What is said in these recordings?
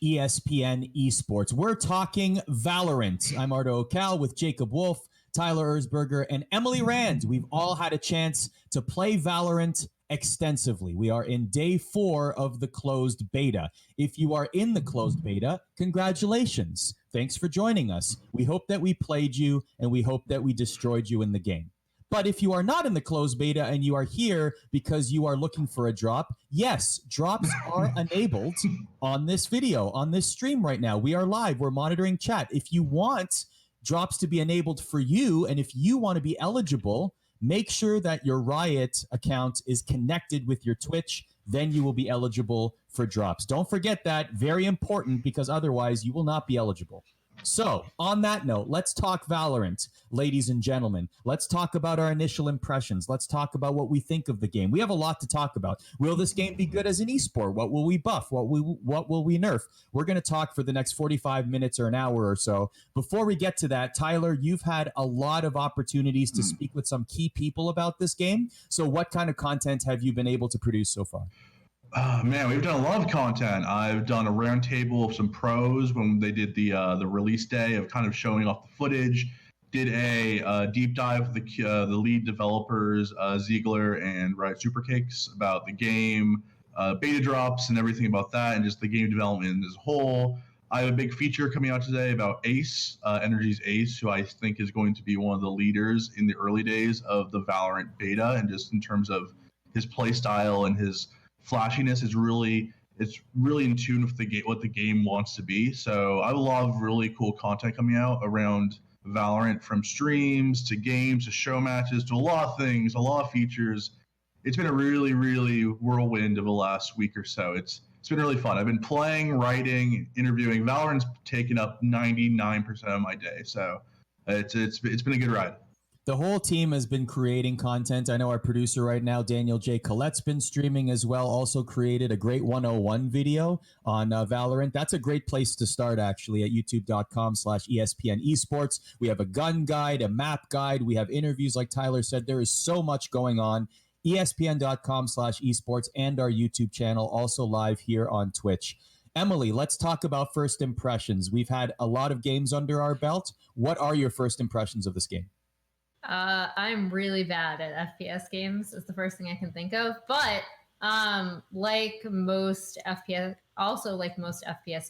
ESPN Esports. We're talking Valorant. I'm Arda Ocal with Jacob Wolf, Tyler Erzberger, and Emily Rand. We've all had a chance to play Valorant extensively. We are in day 4 of the closed beta. If you are in the closed beta, congratulations. Thanks for joining us. We hope that we played you, and we hope that we destroyed you in the game. But if you are not in the closed beta and you are here because you are looking for a drop, yes, drops are enabled on this video, on this stream right now. We are live. We're monitoring chat. If you want drops to be enabled for you, and if you want to be eligible, make sure that your Riot account is connected with your Twitch. Then you will be eligible for drops. Don't forget that. Very important, because otherwise you will not be eligible. So, on that note, let's talk Valorant, ladies and gentlemen. Let's talk about our initial impressions. Let's talk about what we think of the game. We have a lot to talk about. Will this game be good as an esport? What will we buff? What will we nerf? We're going to talk for the next 45 minutes or an hour or so. Before we get to that, Tyler, you've had a lot of opportunities to speak with some key people about this game. So what kind of content have you been able to produce so far? Man, we've done a lot of content. I've done a roundtable of some pros when they did the release day of kind of showing off the footage. Did a deep dive with the lead developers, Ziegler and Riot Supercakes, about the game, beta drops and everything about that, and just the game development as a whole. I have a big feature coming out today about Ace, Energy's Ace, who I think is going to be one of the leaders in the early days of the Valorant beta, and just in terms of his play style and his flashiness it's really in tune with the game, what the game wants to be. So I have a lot of really cool content coming out around Valorant, from streams to games to show matches to a lot of things, a lot of features. It's been a really, really whirlwind of the last week or so. It's been really fun. I've been playing, writing, interviewing. Valorant's taken up 99% of my day, so it's been a good ride. The whole team has been creating content. I know our producer right now, Daniel J. Collette's been streaming as well, also created a great 101 video on Valorant. That's a great place to start, actually, at youtube.com/ESPN Esports. We have a gun guide, a map guide. We have interviews, like Tyler said. There is so much going on. ESPN.com/esports and our YouTube channel, also live here on Twitch. Emily, let's talk about first impressions. We've had a lot of games under our belt. What are your first impressions of this game? I'm really bad at FPS games is the first thing I can think of, but like most FPS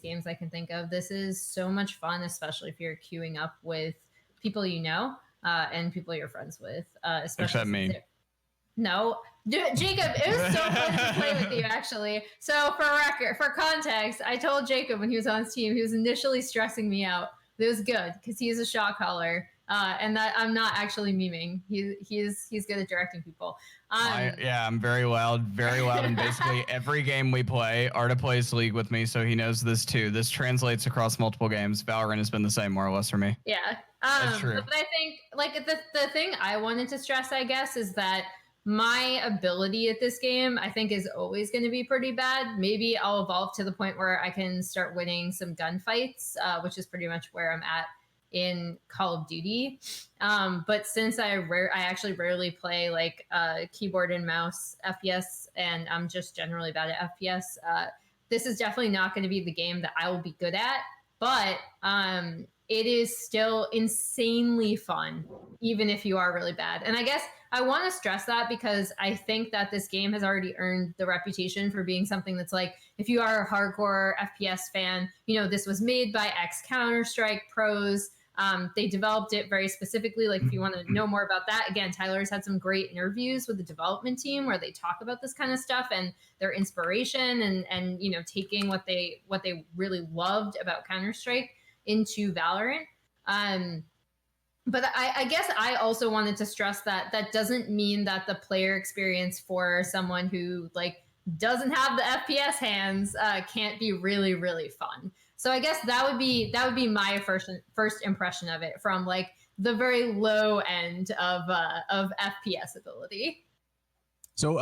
games I can think of, this is so much fun, especially if you're queuing up with people you know and people you're friends with. Especially except me. No, Jacob, it was so fun to play with you, actually. So for context, I told Jacob when he was on his team, he was initially stressing me out. It was good because he's a shot caller. And that I'm not actually memeing. He's good at directing people. I'm very loud, and basically every game we play, Arda plays League with me, so he knows this too. This translates across multiple games. Valorant has been the same, more or less, for me. Yeah, that's true. But I think like the thing I wanted to stress, I guess, is that my ability at this game, I think, is always going to be pretty bad. Maybe I'll evolve to the point where I can start winning some gunfights, which is pretty much where I'm at in Call of Duty, but since I actually rarely play like keyboard and mouse FPS, and I'm just generally bad at FPS, this is definitely not going to be the game that I will be good at, but it is still insanely fun, even if you are really bad. And I guess I want to stress that because I think that this game has already earned the reputation for being something that's like, if you are a hardcore FPS fan, you know, this was made by ex Counter-Strike pros. They developed it very specifically. Like, if you want to know more about that, again, Tyler's had some great interviews with the development team where they talk about this kind of stuff and their inspiration and you know, taking what they really loved about Counter-Strike into Valorant. But I guess I also wanted to stress that that doesn't mean that the player experience for someone who like doesn't have the FPS hands can't be really, really fun. So I guess that would be my first impression of it, from like the very low end of FPS ability. So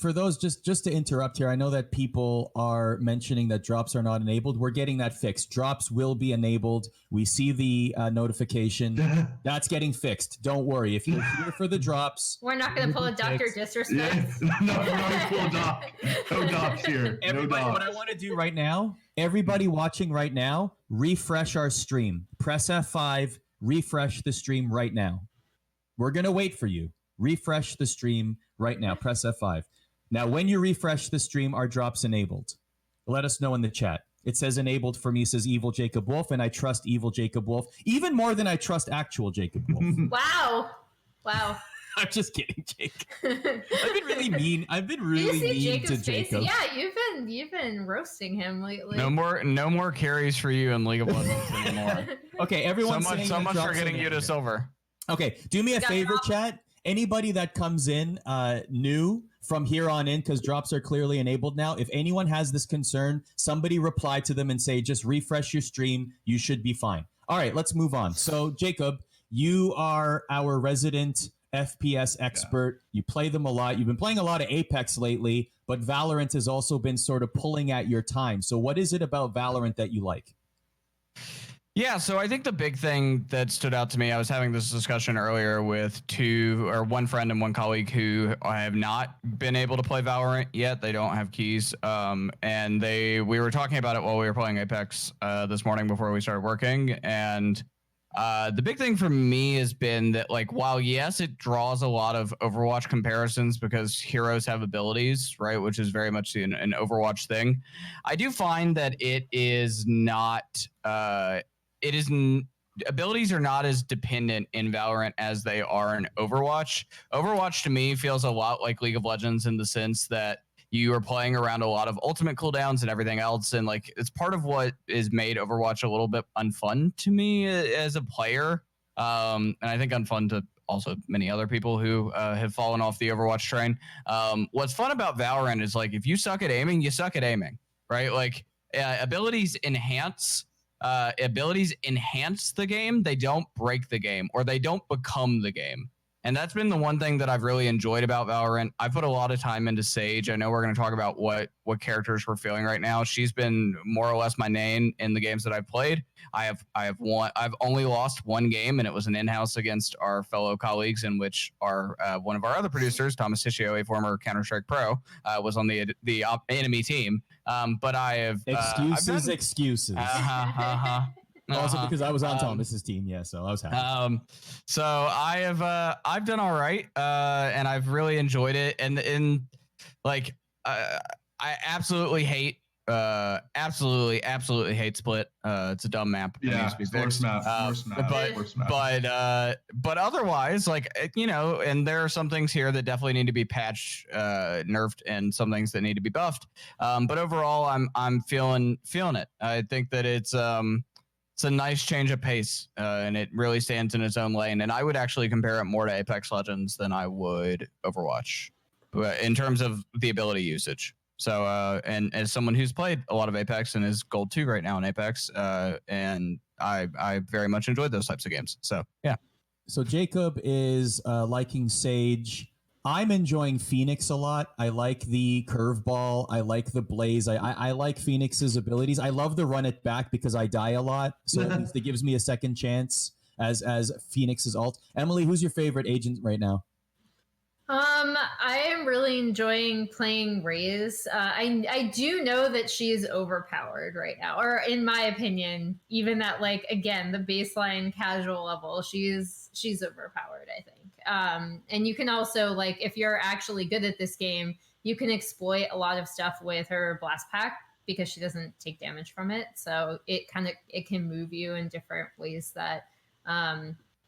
for those, just to interrupt here, I know that people are mentioning that drops are not enabled. We're getting that fixed. Drops will be enabled. We see the notification. That's getting fixed. Don't worry. If you're here for the drops, We're not going to pull a Dr. Disrespect. Yeah, no, we're not full doc. No docs here. Everybody, No what I docs. want to do right now, everybody watching right now, refresh our stream. Press F5, refresh the stream right now. We're going to wait for you. Refresh the stream right now. Press F5. Now, when you refresh the stream, are drops enabled? Let us know in the chat. It says enabled for me, says Evil Jacob Wolf, and I trust Evil Jacob Wolf even more than I trust actual Jacob Wolf. Wow. I'm just kidding, Jake. I've been really mean. I've been really mean Jacob's to Jacob. Yeah, you've been roasting him lately. No more carries for you in League of Legends anymore. Okay, everyone's so much for getting you to silver. Okay, do me a favor, chat. Anybody that comes in new from here on in, because drops are clearly enabled now, if anyone has this concern, somebody reply to them and say, just refresh your stream. You should be fine. All right, let's move on. So, Jacob, you are our resident FPS expert. You play them a lot. You've been playing a lot of Apex lately, but Valorant has also been sort of pulling at your time. So what is it about Valorant that you like? Yeah, so I think the big thing that stood out to me, I was having this discussion earlier with one friend and one colleague who have not been able to play Valorant yet. They don't have keys. And we were talking about it while we were playing Apex this morning before we started working. And the big thing for me has been that, like, while yes, it draws a lot of Overwatch comparisons because heroes have abilities, right, which is very much an Overwatch thing. I do find that it is not. Abilities are not as dependent in Valorant as they are in Overwatch. Overwatch to me feels a lot like League of Legends in the sense that you are playing around a lot of ultimate cooldowns and everything else. And like, it's part of what is made Overwatch a little bit unfun to me as a player. And I think unfun to also many other people who have fallen off the Overwatch train. What's fun about Valorant is, like, if you suck at aiming, you suck at aiming, right? Like, abilities enhance the game. They don't break the game, or they don't become the game. And that's been the one thing that I've really enjoyed about Valorant. I put a lot of time into Sage. I know we're going to talk about what characters we're feeling right now. She's been more or less my main in the games that I've played. I've only lost one game, and it was an in-house against our fellow colleagues, in which our one of our other producers, Thomas Tichio, a former Counter-Strike pro, was on the enemy team. But I have excuses. Also because I was on Thomas's team, yeah, so I was happy. So I've done all right, and I've really enjoyed it, and like I absolutely hate absolutely hate Split. It's a dumb map. Yeah, it needs to be fixed. Worst map. But otherwise, like, you know, and there are some things here that definitely need to be patched, nerfed, and some things that need to be buffed. But overall, I'm feeling it. I think that it's a nice change of pace, and it really stands in its own lane. And I would actually compare it more to Apex Legends than I would Overwatch, in terms of the ability usage. So, and as someone who's played a lot of Apex and is Gold 2 right now in Apex, and I very much enjoyed those types of games. So, yeah. So Jacob is liking Sage. I'm enjoying Phoenix a lot. I like the curveball. I like the blaze. I like Phoenix's abilities. I love the run it back because I die a lot. So at least it gives me a second chance as Phoenix's ult. Emily, who's your favorite agent right now? I am really enjoying playing Raze. I do know that she's overpowered right now, or in my opinion, even at, like, again, the baseline casual level, she's overpowered, I think. And you can also, like, if you're actually good at this game, you can exploit a lot of stuff with her blast pack because she doesn't take damage from it. So it can move you in different ways that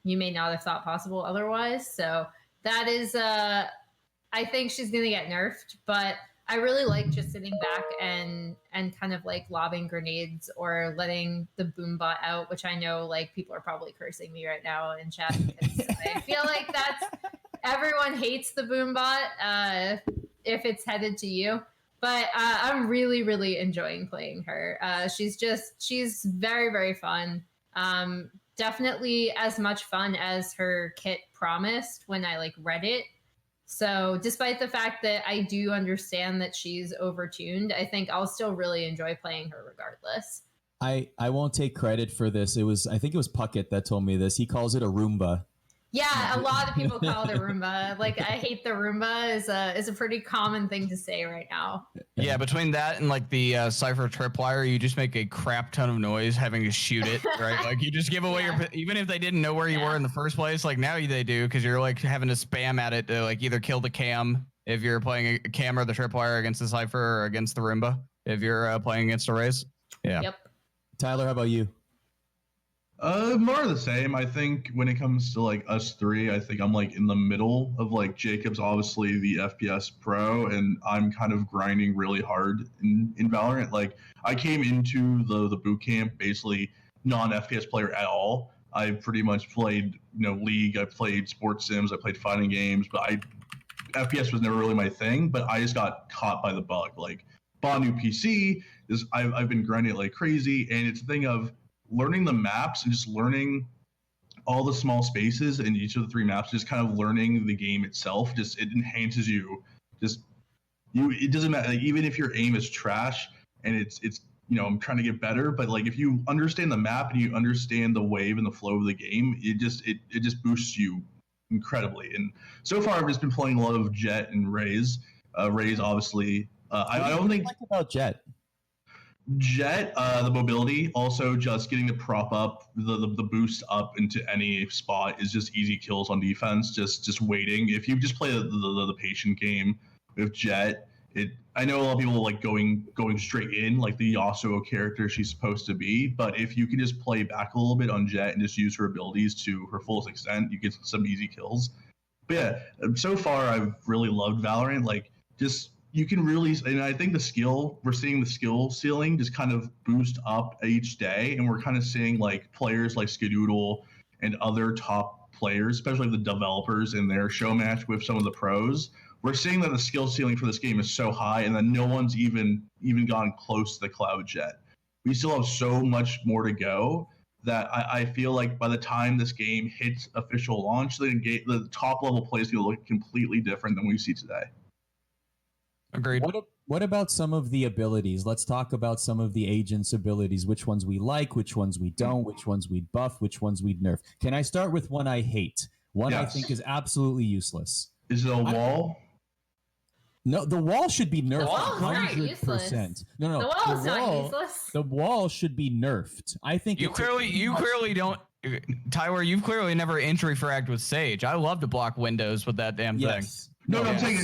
you may not have thought possible otherwise. So that is, I think she's going to get nerfed, but I really like just sitting back and kind of like lobbing grenades or letting the boom bot out, which I know, like, people are probably cursing me right now in chat because I feel like everyone hates the boom bot if it's headed to you. But I'm really, really enjoying playing her. She's very, very fun. Definitely as much fun as her kit promised when I, like, read it. So despite the fact that I do understand that she's overtuned, I think I'll still really enjoy playing her regardless. I won't take credit for this. I think it was Puckett that told me this. He calls it a Roomba. Yeah, a lot of people call it a Roomba. Like, I hate the Roomba is a pretty common thing to say right now. Yeah, between that and like the Cypher tripwire, you just make a crap ton of noise having to shoot it, right? Like you just give away your, even if they didn't know where you were in the first place, like now they do because you're like having to spam at it to like either kill the cam if you're playing a cam or the tripwire against the Cypher or against the Roomba if you're playing against a race. Yeah. Yep. Tyler, how about you? More of the same. I think when it comes to like us three, I think I'm like in the middle of like Jacob's obviously the FPS pro, and I'm kind of grinding really hard in Valorant. Like I came into the boot camp basically non-FPS player at all. I pretty much played League. I played sports sims. I played fighting games, but FPS was never really my thing. But I just got caught by the bug. Like bought a new PC. I've been grinding it like crazy, and it's a thing of learning the maps and just learning all the small spaces in each of the three maps, just kind of learning the game itself. Just it enhances you. It doesn't matter. Like, even if your aim is trash and it's I'm trying to get better, but like if you understand the map and you understand the wave and the flow of the game, it just boosts you incredibly. And so far I've just been playing a lot of Jet and Raze. Raze obviously. I don't think about Jet. The mobility, also just getting the prop up, the boost up into any spot is just easy kills on defense. Just waiting. If you just play the patient game with Jet, I know a lot of people like going straight in like the Yasuo character she's supposed to be, but if you can just play back a little bit on Jet and just use her abilities to her fullest extent, you get some easy kills. But yeah, so far I've really loved Valorant. Like just. You can really, and I think we're seeing the skill ceiling just kind of boost up each day, and we're kind of seeing like players like Skadoodle and other top players, especially the developers in their show match with some of the pros. We're seeing that the skill ceiling for this game is so high, and that no one's even gone close to the cloud yet. We still have so much more to go that I feel like by the time this game hits official launch, the top level play is going to look completely different than we see today. Agreed. What about some of the abilities? Let's talk about some of the agents' abilities. Which ones we like, which ones we don't, which ones we'd buff, which ones we'd nerf. Can I start with one I hate? One I think is absolutely useless. Is it a wall? No, the wall should be nerfed. The wall's not useless. No. The wall's not useless. The wall should be nerfed. I think you clearly don't. Tyler, you've clearly never entry fragged with Sage. I love to block windows with that damn thing. No, I'm saying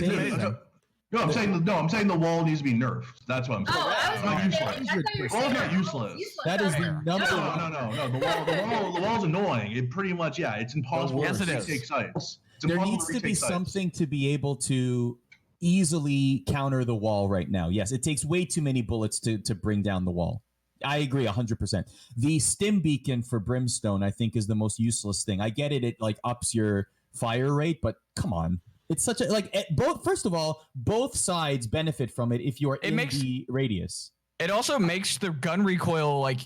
I'm saying the wall needs to be nerfed. That's what I'm saying. It's not useless. The wall's not useless. That is the number. No. The wall's annoying. It pretty much, it's impossible to take sites. There needs to be something to be able to easily counter the wall right now. Yes, it takes way too many bullets to bring down the wall. I agree 100%. The stim beacon for Brimstone, I think, is the most useless thing. I get it. It like ups your fire rate, but come on. It's such a first of all, both sides benefit from it if you're in the radius. It also makes the gun recoil like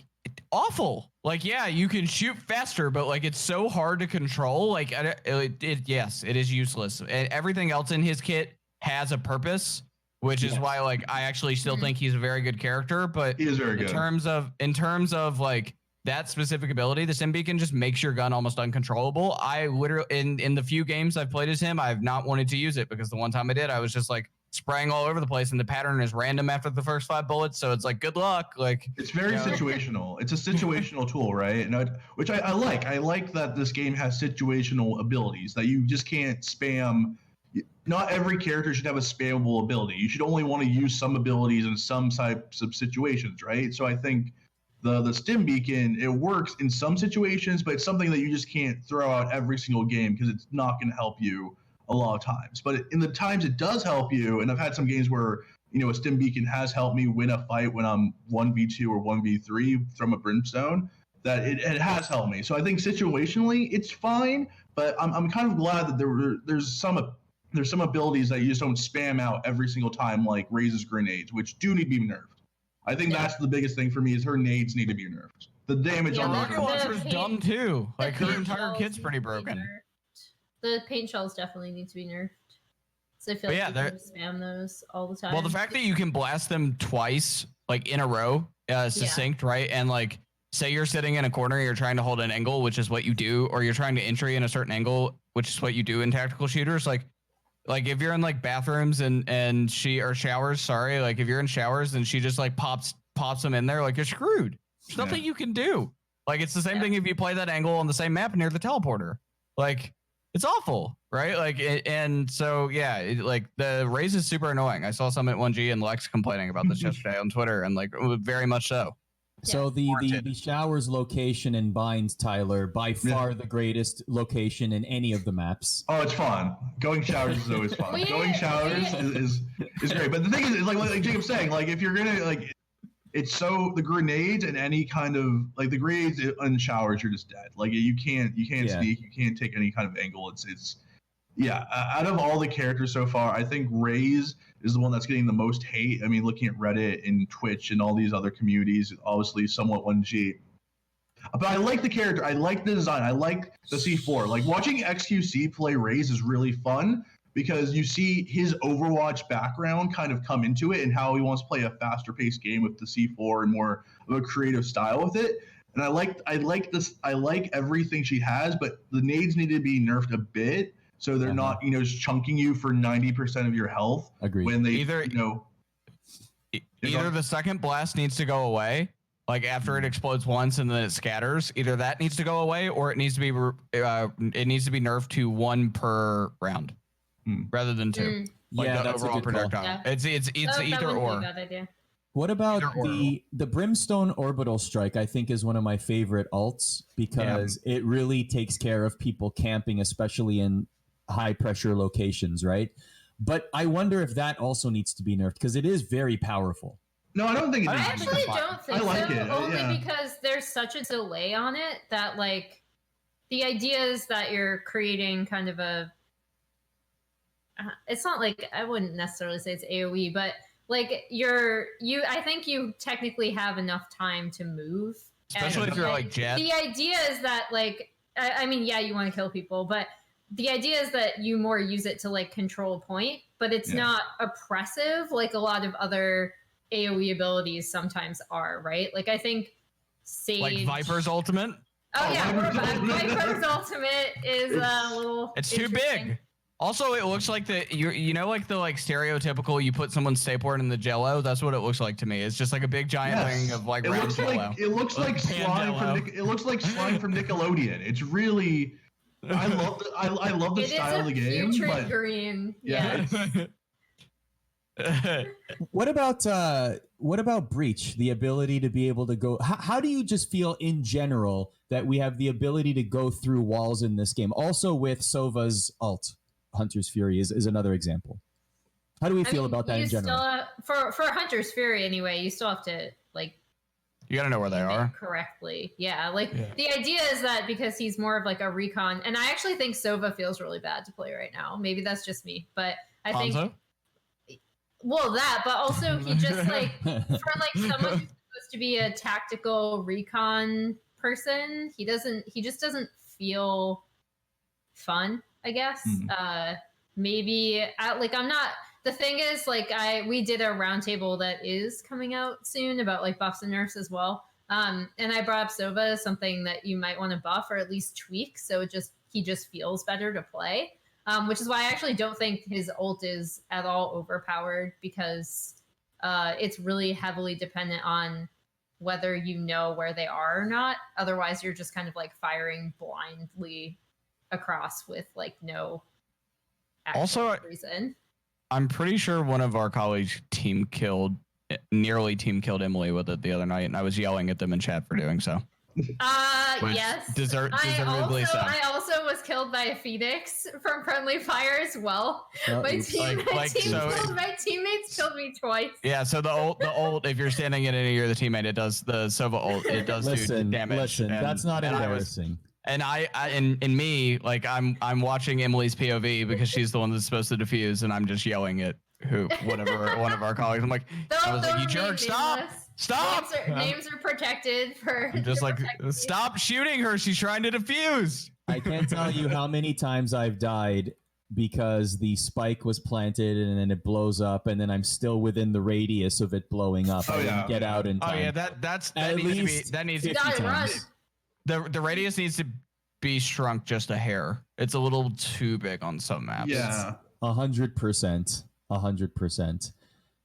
awful. Like, yeah, you can shoot faster, but like it's so hard to control. Like, yes, it is useless. And everything else in his kit has a purpose, which is why like I actually still think he's a very good character. But he is very good. In terms of like that specific ability, the Stim Beacon just makes your gun almost uncontrollable. I literally, in the few games I've played as him, I've not wanted to use it because the one time I did, I was just like spraying all over the place, and the pattern is random after the first 5 bullets. So it's like, good luck. Like it's very situational. It's a situational tool, right? And which I like. I like that this game has situational abilities that you just can't spam. Not every character should have a spammable ability. You should only want to use some abilities in some types of situations, right? So I think the Stim Beacon, it works in some situations, but it's something that you just can't throw out every single game because it's not going to help you a lot of times. But in the times it does help you, and I've had some games where a Stim Beacon has helped me win a fight when I'm 1v2 or 1v3 from a Brimstone, that it has helped me. So I think situationally it's fine, but I'm kind of glad that there's some abilities that you just don't spam out every single time, like Raze's grenades, which do need to be nerfed. I think that's the biggest thing for me is her nades need to be nerfed. The damage on rocket launcher's dumb too. Like her entire kit's pretty broken. The paint shells definitely need to be nerfed. So I feel But like yeah, people spam those all the time. Well, the fact that you can blast them twice, like in a row, succinct, right? And like, say you're sitting in a corner, you're trying to hold an angle, which is what you do, or you're trying to entry in a certain angle, which is what you do in tactical shooters. Like if you're in like bathrooms and showers, sorry, like if you're in showers and she just like pops them in there, like you're screwed. There's nothing you can do. Like it's the same thing if you play that angle on the same map near the teleporter. Like it's awful, right? Like and so like the raise is super annoying. I saw some at 1G and Lex complaining about this yesterday on Twitter, and like very much so. So the showers location in Binds, Tyler, by far the greatest location in any of the maps. Oh, it's fun. Going showers is always fun. Going showers is great. But the thing is like Jacob's saying, like if you're gonna like, it's so the grenades and any kind of like the grenades in showers, you're just dead. Like you can't sneak, you can't take any kind of angle. It's out of all the characters so far, I think Raze is the one that's getting the most hate. I mean, looking at Reddit and Twitch and all these other communities, obviously somewhat 1G. But I like the character. I like the design. I like the C4. Like watching XQC play Raze is really fun because you see his Overwatch background kind of come into it and how he wants to play a faster paced game with the C4 and more of a creative style with it. And I like this. I like everything she has, but the nades need to be nerfed a bit. So they're not, just chunking you for 90% of your health. Agreed. When they, either the second blast needs to go away, like after it explodes once and then it scatters. Either that needs to go away, or it needs to be nerfed to 1 per round, rather than 2. Like that's overall a good projectile. Yeah. It's either or. Be a bad idea. What about the Brimstone Orbital Strike? I think is one of my favorite alts because it really takes care of people camping, especially in high pressure locations, right? But I wonder if that also needs to be nerfed because it is very powerful. No, I don't think it I needs to be. actually don't think I like so, it. only because there's such a delay on it that like the idea is that you're creating kind of a it's not like I wouldn't necessarily say it's AoE, but like I think you technically have enough time to move. Especially if you're like Jet. The idea is that like I mean, you want to kill people, but the idea is that you more use it to like control point, but it's not oppressive like a lot of other AoE abilities sometimes are, right? Like I think Sage, like Viper's ultimate. Viper's ultimate is a little. It's too big. Also, it looks like like the like stereotypical you put someone's stapler in the Jello. That's what it looks like to me. It's just like a big giant thing of like round Jello. It looks like slime from Nickelodeon. It's really. I love the style of the game. But green. Yeah. What about Breach? The ability to be able to go. How do you just feel in general that we have the ability to go through walls in this game? Also with Sova's ult, Hunter's Fury is another example. How do we feel about that in general? For Hunter's Fury anyway, you still have to like. You gotta know where they are correctly. Yeah, the idea is that because he's more of like a recon, and I actually think Sova feels really bad to play right now. Maybe that's just me, but I think. Well, that, but also he just like for like someone who's supposed to be a tactical recon person, he just doesn't feel fun, I guess. Maybe I'm not. The thing is, like, we did a roundtable that is coming out soon about like buffs and nerfs as well. And I brought up Sova as something that you might want to buff or at least tweak, so he just feels better to play. Which is why I actually don't think his ult is at all overpowered because it's really heavily dependent on whether you know where they are or not. Otherwise, you're just kind of like firing blindly across with like no actual reason. I'm pretty sure one of our colleagues nearly team killed Emily with it the other night, and I was yelling at them in chat for doing so. Yes. Deservedly so. I also was killed by a Phoenix from friendly fire as well. My teammates killed me twice. Yeah, so the ult, if you're standing in any of the teammate, it does the Sova ult. It does do damage. Listen, that's not embarrassing. And me, like I'm watching Emily's POV because she's the one that's supposed to defuse, and I'm just yelling at one of our colleagues. I'm like, I was like, you jerk, stop. Names are protected for. I'm just like, stop shooting her. She's trying to defuse. I can't tell you how many times I've died because the spike was planted and then it blows up, and then I'm still within the radius of it blowing up. I didn't get out in time. Oh yeah, that needs to be 50 times. The radius needs to be shrunk just a hair. It's a little too big on some maps. Yeah. 100%. 100%.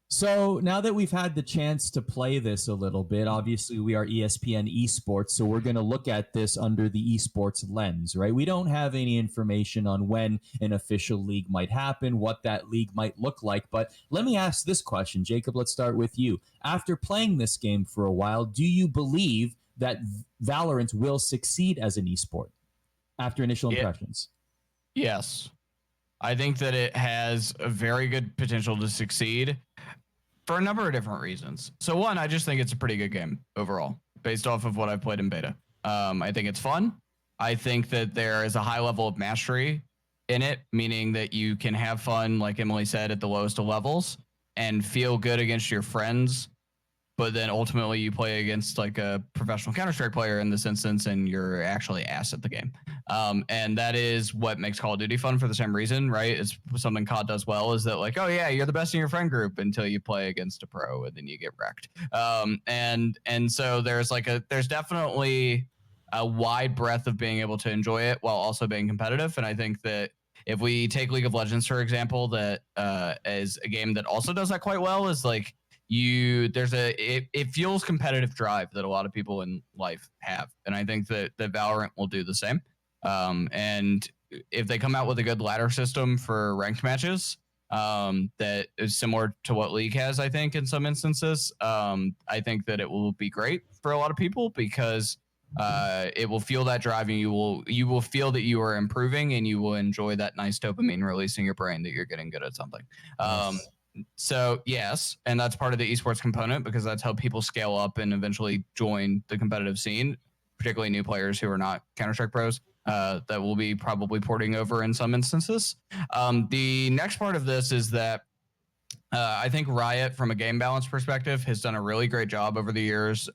So now that we've had the chance to play this a little bit, obviously we are ESPN Esports, so we're going to look at this under the esports lens, right? We don't have any information on when an official league might happen, what that league might look like, but let me ask this question. Jacob, let's start with you. After playing this game for a while, do you believe that Valorant will succeed as an esport after initial impressions? Yes. I think that it has a very good potential to succeed for a number of different reasons. So one, I just think it's a pretty good game overall, based off of what I've played in beta. I think it's fun. I think that there is a high level of mastery in it, meaning that you can have fun, like Emily said, at the lowest of levels and feel good against your friends. But then ultimately you play against like a professional Counter-Strike player in this instance, and you're actually ass at the game. And that is what makes Call of Duty fun for the same reason, right? It's something COD does well, is that like, oh yeah, you're the best in your friend group until you play against a pro and then you get wrecked. And so there's definitely a wide breadth of being able to enjoy it while also being competitive. And I think that if we take League of Legends, for example, that is a game that also does that quite well, is like, it fuels competitive drive that a lot of people in life have, and I think that Valorant will do the same. And if they come out with a good ladder system for ranked matches, that is similar to what League has, I think in some instances, I think that it will be great for a lot of people, because it will fuel that drive, and you will feel that you are improving, and you will enjoy that nice dopamine releasing your brain that you're getting good at something. Yes. So yes, and that's part of the esports component, because that's how people scale up and eventually join the competitive scene, particularly new players who are not Counter-Strike pros, that will be probably porting over in some instances. The next part of this is that I think Riot, from a game balance perspective, has done a really great job over the years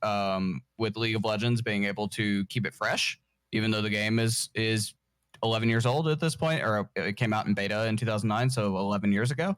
with League of Legends being able to keep it fresh, even though the game is 11 years old at this point, or it came out in beta in 2009, so 11 years ago.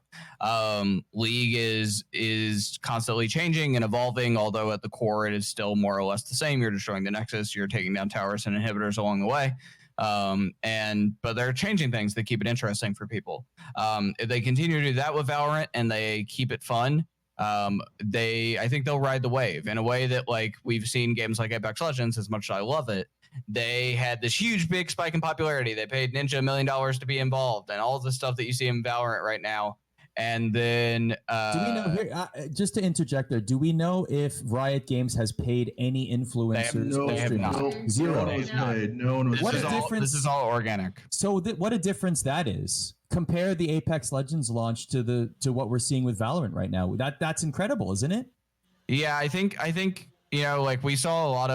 League is constantly changing and evolving, although at the core it is still more or less the same. You're destroying the Nexus, you're taking down towers and inhibitors along the way. But they're changing things that keep it interesting for people. If they continue to do that with Valorant and they keep it fun, I think they'll ride the wave in a way that, like, we've seen games like Apex Legends, as much as I love it, they had this huge big spike in popularity. They paid Ninja $1 million to be involved, and all of the stuff that you see in Valorant right now. And then do we know here, just to interject there, do we know if Riot Games has paid any influencers? They have not. Zero. No one was paid. No one was paid. This is all organic. So what a difference that is. Compare the Apex Legends launch to what we're seeing with Valorant right now. That's incredible, isn't it? Yeah, I think like we saw a lot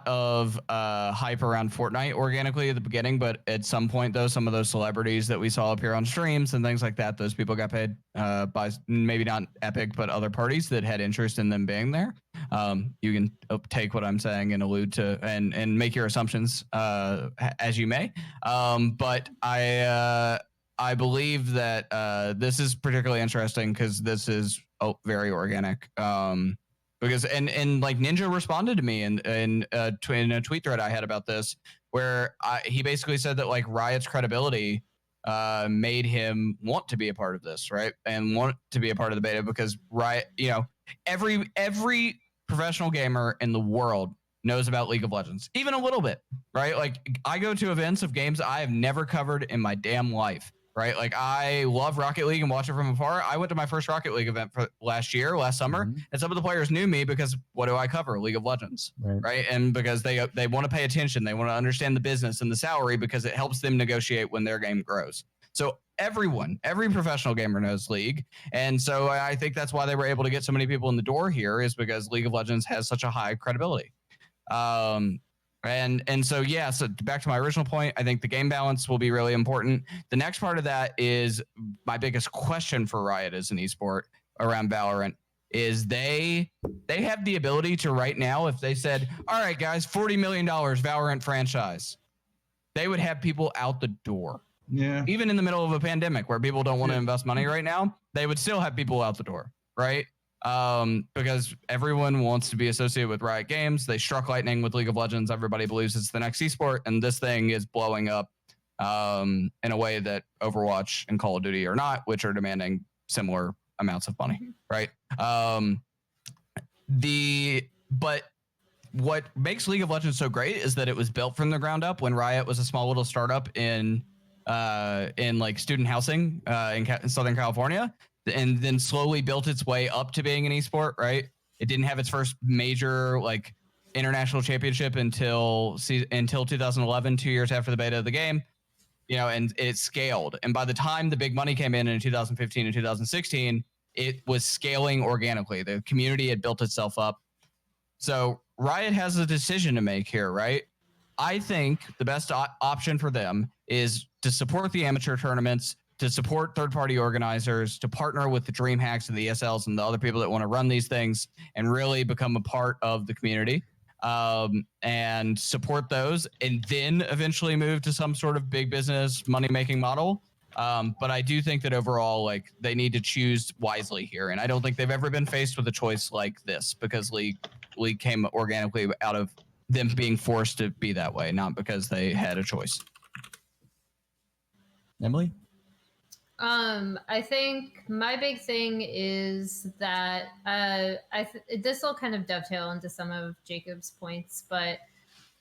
of hype around Fortnite organically at the beginning, but at some point, though, some of those celebrities that we saw appear on streams and things like that, those people got paid by maybe not Epic, but other parties that had interest in them being there. You can take what I'm saying and allude to and make your assumptions as you may. But I believe that this is particularly interesting because this is very organic. Because and like Ninja responded to me in a tweet thread I had about this, where he basically said that like Riot's credibility made him want to be a part of this, right, and want to be a part of the beta, because Riot, every professional gamer in the world knows about League of Legends, even a little bit, right? Like I go to events of games I have never covered in my damn life. Right, like I love Rocket League and watch it from afar. I went to my first Rocket League event last summer, and some of the players knew me because what do I cover? League of Legends, right? And because they want to pay attention, they want to understand the business and the salary because it helps them negotiate when their game grows. So every professional gamer knows League, and so I think that's why they were able to get so many people in the door here, is because League of Legends has such a high credibility. And so, yeah, so back to my original point, I think the game balance will be really important. The next part of that is my biggest question for Riot as an esport around Valorant is they have the ability to right now, if they said, all right, guys, $40 million Valorant franchise, they would have people out the door. Yeah. Even in the middle of a pandemic where people don't want to invest money right now, they would still have people out the door, right? Because everyone wants to be associated with Riot Games. They struck lightning with League of Legends. Everybody believes it's the next esport, and this thing is blowing up in a way that Overwatch and Call of Duty are not, which are demanding similar amounts of money, right? But what makes League of Legends so great is that it was built from the ground up when Riot was a small little startup in like student housing in Southern California, and then slowly built its way up to being an esport, right? It didn't have its first major like international championship until 2011, 2 years after the beta of the game, you know, and it scaled. And by the time the big money came in 2015 and 2016, it was scaling organically. The community had built itself up. So Riot has a decision to make here, right? I think the best option for them is to support the amateur tournaments, to support third-party organizers, to partner with the DreamHacks and the ESLs and the other people that want to run these things and really become a part of the community, and support those, and then eventually move to some sort of big business money-making model. But I do think that overall, like, they need to choose wisely here, and I don't think they've ever been faced with a choice like this because League came organically out of them being forced to be that way, not because they had a choice. Emily? I think my big thing is that this will kind of dovetail into some of Jacob's points, but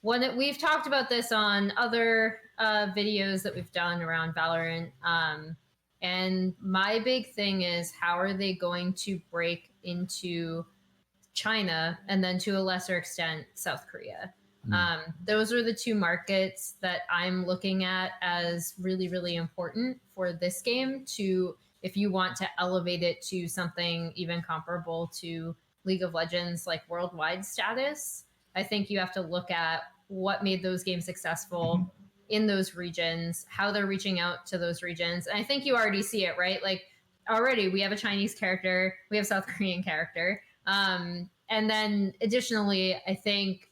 we've talked about this on other videos that we've done around Valorant, and my big thing is how are they going to break into China and then to a lesser extent South Korea. Those are the two markets that I'm looking at as really, really important for this game to, if you want to elevate it to something even comparable to League of Legends, like worldwide status. I think you have to look at what made those games successful in those regions, how they're reaching out to those regions. And I think you already see it, right? Like already we have a Chinese character, we have South Korean character. And then additionally, I think,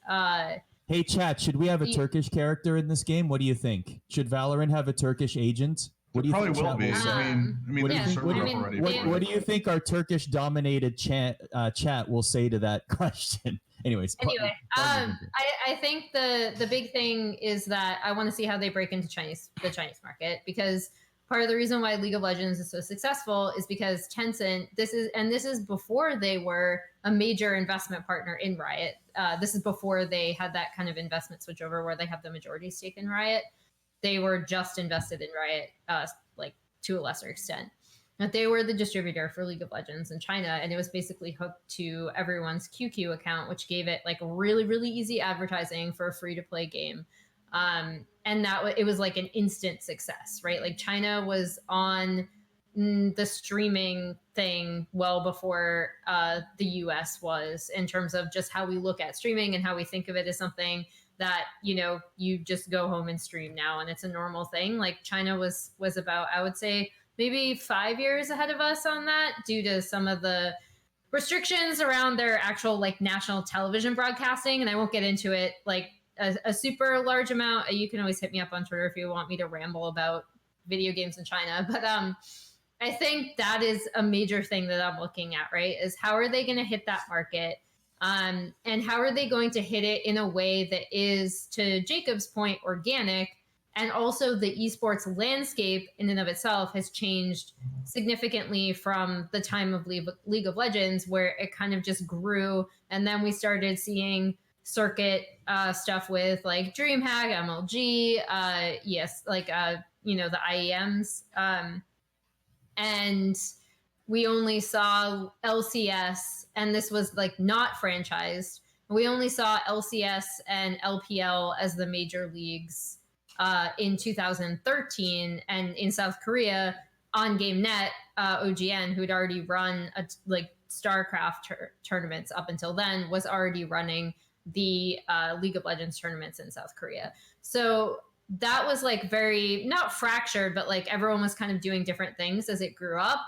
hey, chat, should we have a Turkish character in this game? What do you think? Should Valorant have a Turkish agent? What do you probably think will be. I mean, yeah, there's a server up already. What do you think our Turkish-dominated chat will say to that question? Anyway, I think the big thing is that I want to see how they break into the Chinese market, because part of the reason why League of Legends is so successful is because Tencent, this is before they were a major investment partner in Riot. This is before they had that kind of investment switchover where they have the majority stake in Riot. They were just invested in Riot, like to a lesser extent. But they were the distributor for League of Legends in China, and it was basically hooked to everyone's QQ account, which gave it like really, really easy advertising for a free-to-play game. And it was like an instant success, right? Like China was on the streaming thing well before the US was, in terms of just how we look at streaming and how we think of it as something that, you know, you just go home and stream now and it's a normal thing. Like China was about, I would say, maybe 5 years ahead of us on that due to some of the restrictions around their actual like national television broadcasting. And I won't get into it like a super large amount. You can always hit me up on Twitter if you want me to ramble about video games in China. But I think that is a major thing that I'm looking at, right? Is how are they going to hit that market? And how are they going to hit it in a way that is, to Jacob's point, organic? And also the esports landscape in and of itself has changed significantly from the time of League of Legends, where it kind of just grew. And then we started seeing circuit stuff with like DreamHack, MLG, yes, like, you know, the IEMs. And we only saw LCS, and this was like not franchised. We only saw LCS and LPL as the major leagues in 2013, and in South Korea on GameNet, OGN, who'd already run like StarCraft tournaments up until then, was already running the League of Legends tournaments in South Korea. So that was like very, not fractured, but like everyone was kind of doing different things as it grew up.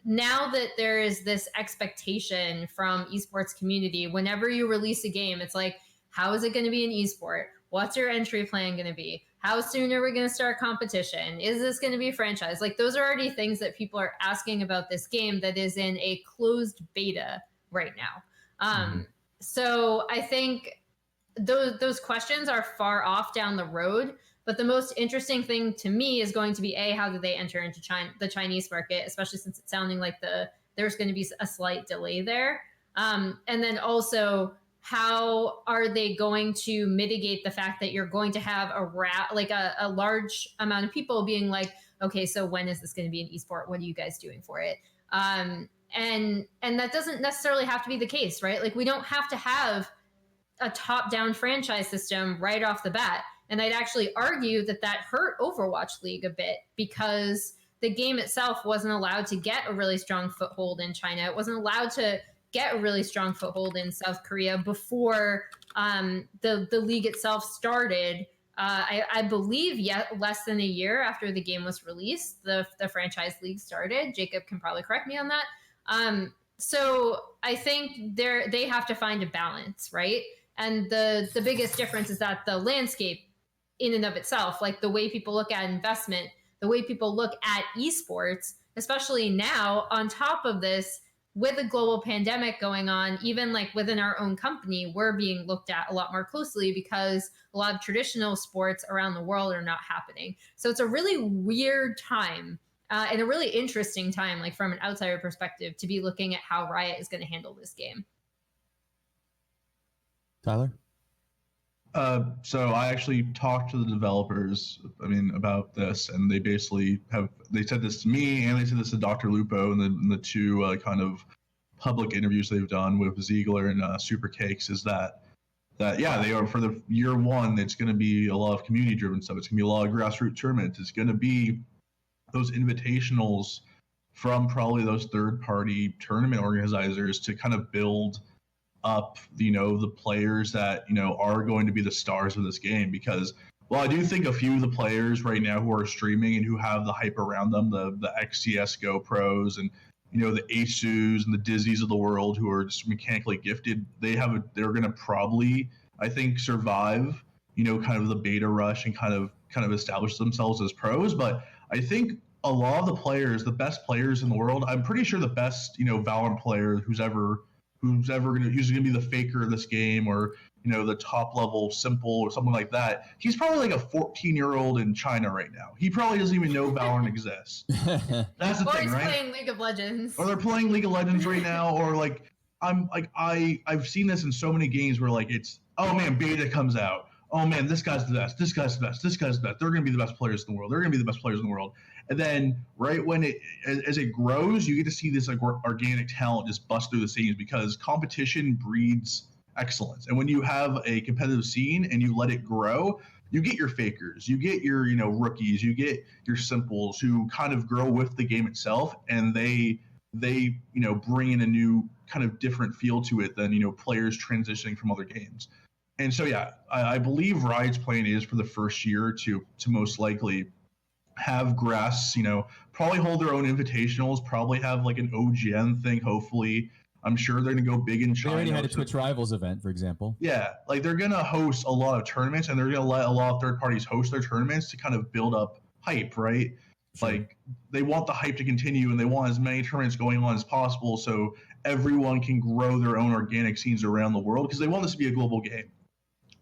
Now that there is this expectation from esports community, whenever you release a game, it's like, how is it going to be an esport? What's your entry plan going to be? How soon are we going to start competition? Is this going to be a franchise? Like, those are already things that people are asking about this game that is in a closed beta right now. So I think those questions are far off down the road. But the most interesting thing to me is going to be how do they enter into the Chinese market, especially since it's sounding like there's going to be a slight delay there. And then also, how are they going to mitigate the fact that you're going to have a large amount of people being like, okay, so when is this going to be an esport? What are you guys doing for it? And that doesn't necessarily have to be the case, right? Like, we don't have to have a top-down franchise system right off the bat. And I'd actually argue that hurt Overwatch League a bit, because the game itself wasn't allowed to get a really strong foothold in China. It wasn't allowed to get a really strong foothold in South Korea before the league itself started. I believe less than a year after the game was released, the franchise league started. Jacob can probably correct me on that. So I think they have to find a balance, right? And the biggest difference is that the landscape in and of itself, like the way people look at investment, the way people look at esports, especially now on top of this, with a global pandemic going on, even like within our own company, we're being looked at a lot more closely because a lot of traditional sports around the world are not happening. So it's a really weird time and a really interesting time, like from an outsider perspective, to be looking at how Riot is going to handle this game. Tyler? So I actually talked to the developers, about this, and they basically they said this to me, and they said this to Dr. Lupo in the two kind of public interviews they've done with Ziegler and Super Cakes, is that they are, for the year one, it's going to be a lot of community driven stuff. It's going to be a lot of grassroots tournaments. It's going to be those invitationals from probably those third party tournament organizers to kind of build up, the players that, are going to be the stars of this game. Because, well, I do think a few of the players right now who are streaming and who have the hype around them, the ex-CSGO pros and, the Asus and the Dizzies of the world who are just mechanically gifted, they're going to probably, I think, survive, kind of the beta rush and kind of establish themselves as pros. But I think a lot of the players, the best players in the world, I'm pretty sure the best, Valorant player who's going to be the faker of this game, or the top level simple or something like that, he's probably like a 14-year-old in China right now. He probably doesn't even know Valorant exists. That's the thing, right? Or he's playing League of Legends. Or they're playing League of Legends right now, or like I've seen this in so many games where like it's, oh man, beta comes out. Oh man, this guy's the best. This guy's the best. This guy's the best. They're going to be the best players in the world. They're going to be the best players in the world. And then right when as it grows, you get to see this like organic talent just bust through the scenes, because competition breeds excellence. And when you have a competitive scene and you let it grow, you get your fakers, you get your, rookies, you get your simples who kind of grow with the game itself, and they bring in a new kind of different feel to it than, players transitioning from other games. And so, yeah, I believe Riot's plan is for the first year to most likely have grass, probably hold their own invitationals, probably have like an OGN thing, hopefully. I'm sure they're going to go big in China. They already had a Twitch Rivals event, for example. Yeah, like they're going to host a lot of tournaments, and they're going to let a lot of third parties host their tournaments to kind of build up hype, right? Sure. Like they want the hype to continue, and they want as many tournaments going on as possible so everyone can grow their own organic scenes around the world, because they want this to be a global game.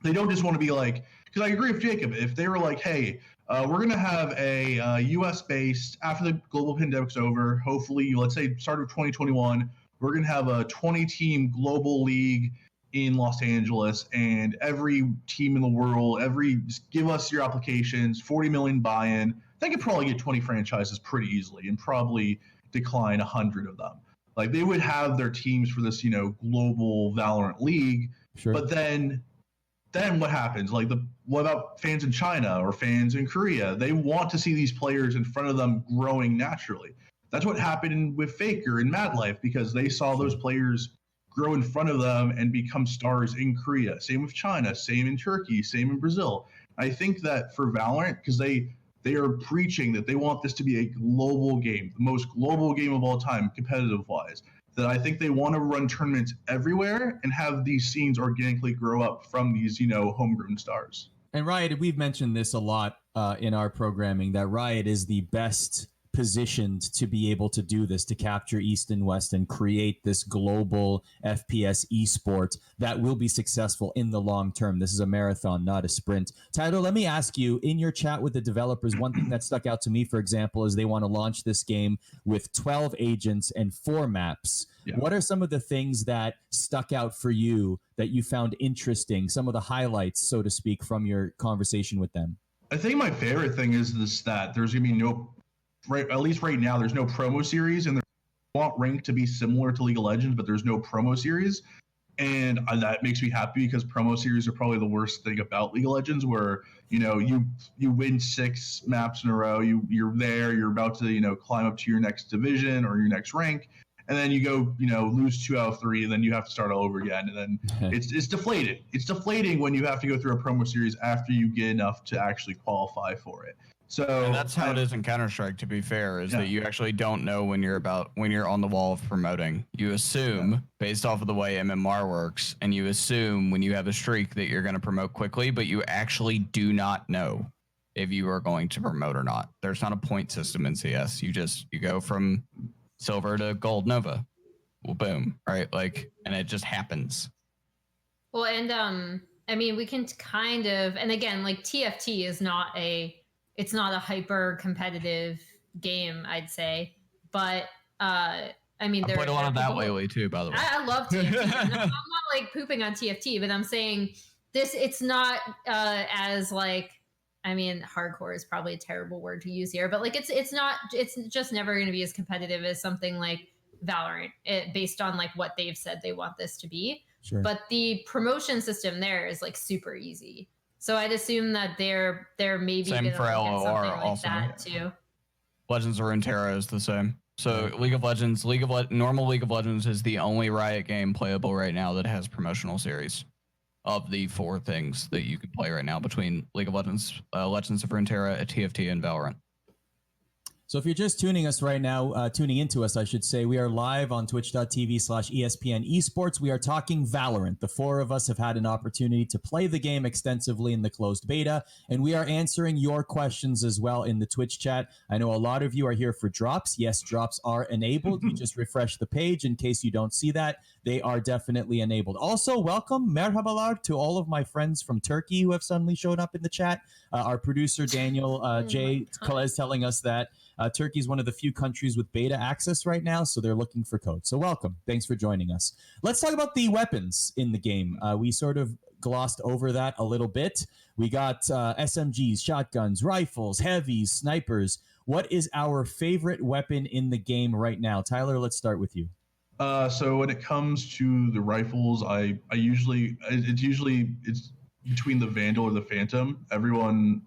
They don't just want to be like, because I agree with Jacob, if they were like, hey, we're going to have a US-based, after the global pandemic's over, hopefully, let's say start of 2021, we're going to have a 20-team global league in Los Angeles, and every team in the world, just give us your applications, 40 million buy-in. They could probably get 20 franchises pretty easily and probably decline 100 of them. Like they would have their teams for this, global Valorant league, sure. But then what happens? Like what about fans in China or fans in Korea? They want to see these players in front of them growing naturally. That's what happened with Faker and Mad Life, because they saw those players grow in front of them and become stars in Korea. Same with China, same in Turkey, same in Brazil. I think that for Valorant, because they are preaching that they want this to be a global game, the most global game of all time, competitive-wise, that I think they want to run tournaments everywhere and have these scenes organically grow up from these, homegrown stars. And Riot, we've mentioned this a lot in our programming, that Riot is the best positioned to be able to do this, to capture East and West and create this global FPS esports that will be successful in the long term. This is a marathon, not a sprint. Tyler, let me ask you, in your chat with the developers, one thing that stuck out to me, for example, is they want to launch this game with 12 agents and 4 maps. Yeah. What are some of the things that stuck out for you that you found interesting, some of the highlights, so to speak, from your conversation with them? I think my favorite thing is this, that there's going to be no, at least right now, there's no promo series, and they want rank to be similar to League of Legends, but there's no promo series. And that makes me happy, because promo series are probably the worst thing about League of Legends, where, you win 6 maps in a row, you're there, you're about to, climb up to your next division or your next rank, and then you go, lose 2 out of 3, and then you have to start all over again. And then it's deflating. It's deflating when you have to go through a promo series after you get enough to actually qualify for it. So and that's how it is in Counter-Strike, to be fair, is that you actually don't know when you're on the wall of promoting. You assume based off of the way MMR works, and you assume when you have a streak that you're going to promote quickly, but you actually do not know if you are going to promote or not. There's not a point system in CS. You go from silver to gold Nova. Well, boom, right? And it just happens. Well, and we can kind of, and again, TFT is not it's not a hyper competitive game, I'd say, but I played a lot of that lately too, by the way. I love TFT. I'm not pooping on TFT, but I'm saying it's not as hardcore is probably a terrible word to use here, but it's just never going to be as competitive as something like Valorant, based on what they've said they want this to be. Sure. But the promotion system there is super easy. So I'd assume that they're maybe same for LOR also. That too. Legends of Runeterra is the same. So League of Legends, normal League of Legends is the only Riot game playable right now that has promotional series. Of the 4 things that you could play right now between League of Legends, Legends of Runeterra, TFT, and Valorant. So if you're just tuning into us, I should say, we are live on twitch.tv/ESPN Esports. We are talking Valorant. The 4 of us have had an opportunity to play the game extensively in the closed beta, and we are answering your questions as well in the Twitch chat. I know a lot of you are here for drops. Yes, drops are enabled. You just refresh the page in case you don't see that. They are definitely enabled. Also, welcome, merhabalar, to all of my friends from Turkey who have suddenly showed up in the chat. Our producer, Daniel J. Kalez, telling us that Turkey is one of the few countries with beta access right now, so they're looking for code. So welcome. Thanks for joining us. Let's talk about the weapons in the game. We sort of glossed over that a little bit. We got SMGs, shotguns, rifles, heavies, snipers. What is our favorite weapon in the game right now? Tyler, let's start with you. So when it comes to the rifles, it's between the Vandal or the Phantom. Everyone,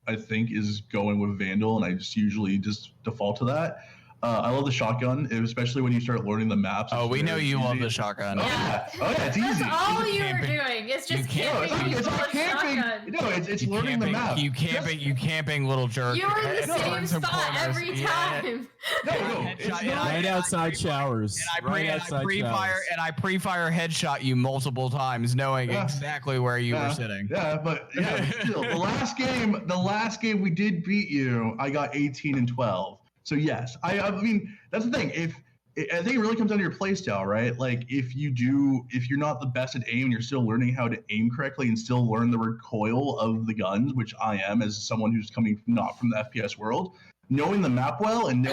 I think, is going with Vandal, and I usually default to that. I love the shotgun, especially when you start learning the maps. Oh, we know you love the shotgun. Yeah. It's easy. That's all you were doing. It's just camping. It's not camping. No, it's learning the map. You camping little jerk. You're in the same spot every time. No. It's right outside showers. And I pre-fire headshot you multiple times, knowing exactly where you were sitting. But still, the last game we did beat you. I got 18 and 12. So yes, I mean, that's the thing. I think it really comes down to your play style, right? If you're not the best at aim, you're still learning how to aim correctly and still learn the recoil of the guns, which I am as someone who's coming not from the FPS world. Knowing the map well and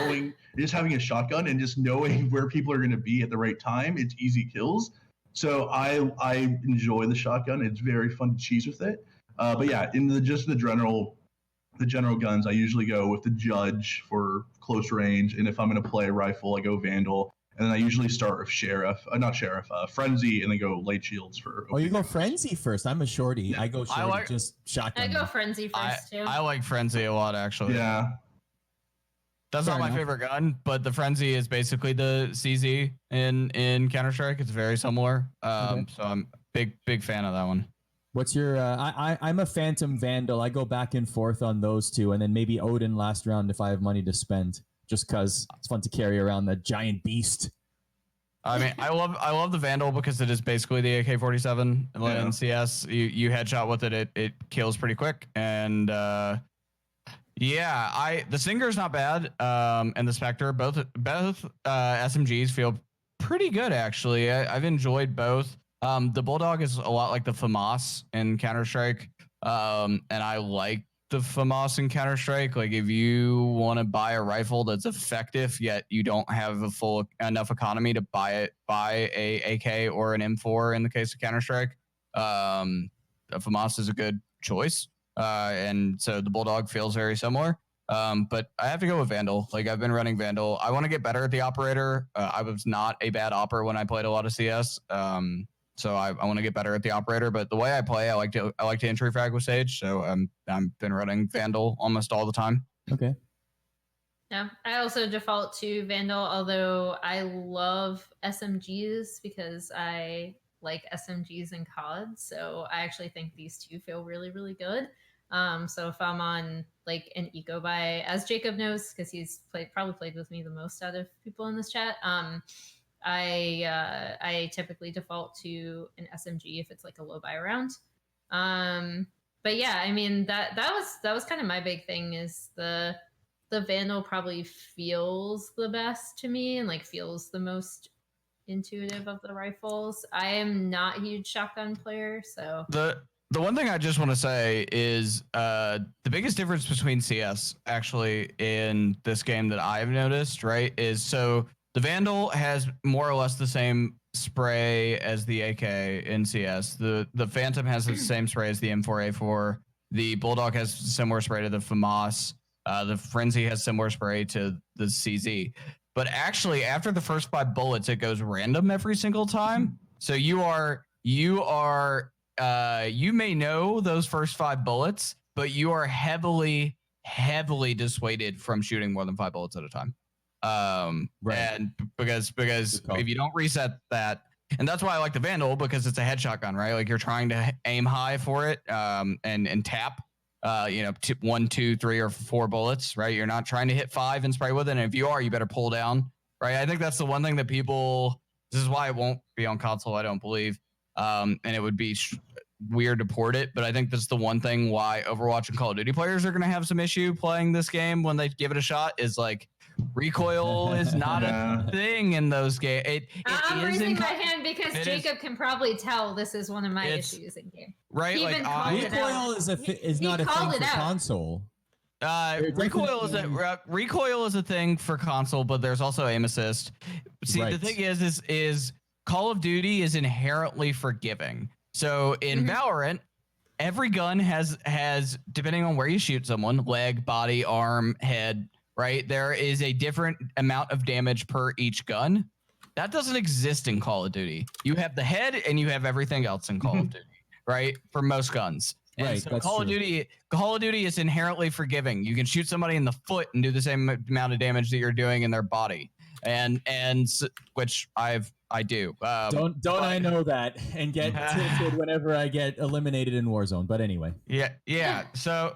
just having a shotgun and just knowing where people are going to be at the right time, it's easy kills. So I enjoy the shotgun. It's very fun to cheese with it. But yeah, in the general guns, I usually go with the Judge for close range, and if I'm going to play a rifle, I go Vandal, and then I usually start with Frenzy, and then go Light Shields for. Oh, you go Frenzy first. I'm a shorty. Yeah. I go shorty, just shotgun. I go Frenzy first too. I like Frenzy a lot, actually. Yeah. That's not my favorite gun, but the Frenzy is basically the CZ in Counter-Strike. It's very similar. So I'm big fan of that one. What's your? I'm a Phantom Vandal. I go back and forth on those two, and then maybe Odin last round if I have money to spend, just because it's fun to carry around that giant beast. I mean, I love the Vandal because it is basically the AK-47 in CS. You headshot with it, it kills pretty quick, and the Singer's not bad, and the Spectre, both SMGs feel pretty good actually. I've enjoyed both. The Bulldog is a lot like the FAMAS in Counter-Strike, and I like the FAMAS in Counter-Strike. Like, if you want to buy a rifle that's effective, yet you don't have a full enough economy to buy a AK or an M4 in the case of Counter-Strike, the FAMAS is a good choice. And so the Bulldog feels very similar. But I have to go with Vandal. Like, I've been running Vandal. I want to get better at the operator. I was not a bad opper when I played a lot of CS. So I want to get better at the operator, but the way I play, I like to entry frag with Sage. So I've been running Vandal almost all the time. Okay. Yeah, I also default to Vandal, although I love SMGs because I like SMGs in COD. So I actually think these two feel really, really good. So if I'm on like an eco buy, as Jacob knows, because he's probably played with me the most out of people in this chat, I typically default to an SMG if it's like a low buy round. But yeah, I mean that was kind of my big thing is the Vandal probably feels the best to me and like feels the most intuitive of the rifles. I am not a huge shotgun player, so the one thing I just want to say is the biggest difference between CS actually in this game that I've noticed, right, is so the Vandal has more or less the same spray as the AK in CS. The Phantom has the same spray as the M4A4. The Bulldog has similar spray to the FAMAS. The Frenzy has similar spray to the CZ. But actually, after the first 5 bullets, it goes random every single time. So you may know those first 5 bullets, but you are heavily dissuaded from shooting more than 5 bullets at a time. Right. And because if you don't reset that, and that's why I like the Vandal, because it's a headshot gun, right? Like, you're trying to aim high for it, and tap, 1, 2, 3, or 4 bullets, right? You're not trying to hit 5 and spray with it. And if you are, you better pull down, right? I think that's the one thing that this is why it won't be on console, I don't believe. And it would be weird to port it, but I think that's the one thing why Overwatch and Call of Duty players are going to have some issue playing this game when they give it a shot, is like, recoil is not a thing in those games. I'm raising my hand because Jacob can probably tell this is one of my issues in game. Right, recoil is not a thing for console. Recoil is a thing for console, but there's also aim assist. See, the thing is Call of Duty is inherently forgiving. So in Valorant, every gun has depending on where you shoot someone, leg, body, arm, head, right? There is a different amount of damage per each gun. That doesn't exist in Call of Duty. You have the head and you have everything else in Call of Duty, right? For most guns. And right. So Call of Duty is inherently forgiving. You can shoot somebody in the foot and do the same amount of damage that you're doing in their body. And which I do. Don't I know that and get tilted whenever I get eliminated in Warzone. But anyway. Yeah. So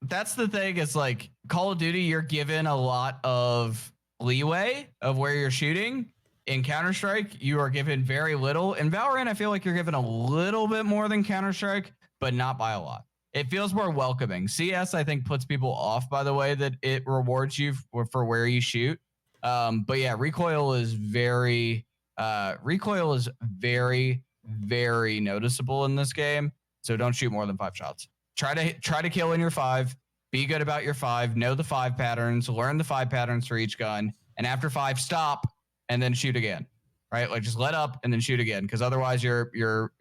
that's the thing. It's like Call of Duty, you're given a lot of leeway of where you're shooting. In Counter-Strike, you are given very little. In Valorant, I feel like you're given a little bit more than Counter-Strike, but not by a lot. It feels more welcoming. CS, I think, puts people off by the way that it rewards you for where you shoot. But yeah, recoil is very, very noticeable in this game. So don't shoot more than 5 shots. Try to kill in your 5. Be good about your 5. Know the 5 patterns. Learn the 5 patterns for each gun. And after 5, stop and then shoot again. Right? Like, just let up and then shoot again, because otherwise you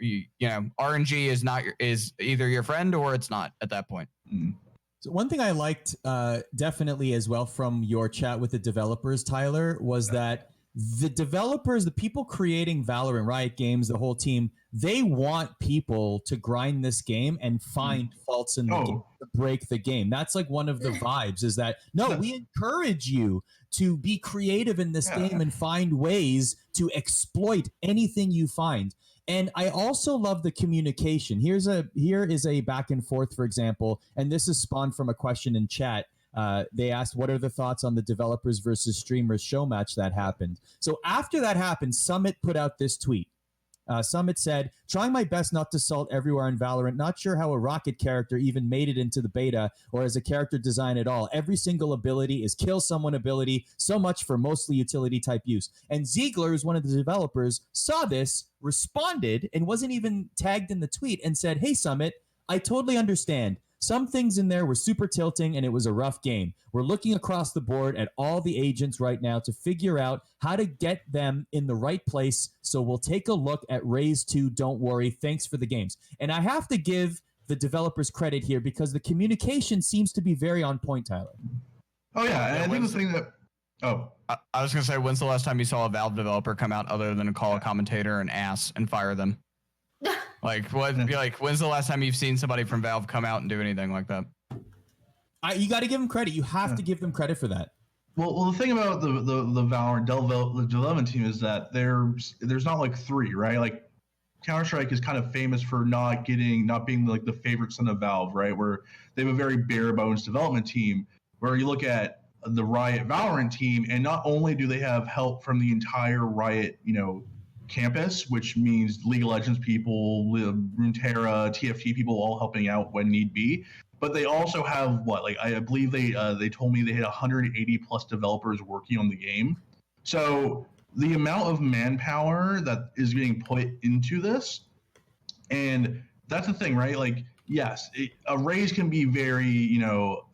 RNG is either your friend or it's not at that point. So one thing I liked definitely as well from your chat with the developers, Tyler, was that the developers, the people creating Valorant, Riot Games, the whole team, they want people to grind this game and find faults in the game to break the game. That's like one of the vibes, is that, no, we encourage you to be creative in this game and find ways to exploit anything you find. And I also love the communication. Here is a back and forth, for example, and this is spawned from a question in chat. They asked, what are the thoughts on the developers versus streamers show match that happened? So after that happened, Summit put out this tweet. Summit said, trying my best not to salt everywhere in Valorant, not sure how a rocket character even made it into the beta or as a character design at all. Every single ability is kill someone ability, so much for mostly utility type use. And Ziegler, who's one of the developers, saw this, responded, and wasn't even tagged in the tweet and said, hey, Summit, I totally understand. Some things in there were super tilting and it was a rough game. We're looking across the board at all the agents right now to figure out how to get them in the right place. So we'll take a look at Raise 2. Don't worry. Thanks for the games. And I have to give the developers credit here because the communication seems to be very on point, Tyler. Oh, yeah. And I think the thing that... I was going to say, when's the last time you saw a Valve developer come out other than to call a commentator an ass and fire them? When's the last time you've seen somebody from Valve come out and do anything like that? You got to give them credit. You have to give them credit for that. Well, the thing about the Valorant development team is that there's not like three, right? Like Counter-Strike is kind of famous for not being like the favorite son of Valve, right? Where they have a very bare bones development team. Where you look at the Riot Valorant team, and not only do they have help from the entire Riot, campus, which means League of Legends people, Runeterra, TFT people all helping out when need be. But they also have I believe they told me they had 180 plus developers working on the game. So the amount of manpower that is being put into this, and that's the thing, right? Like, yes, a raise can be very,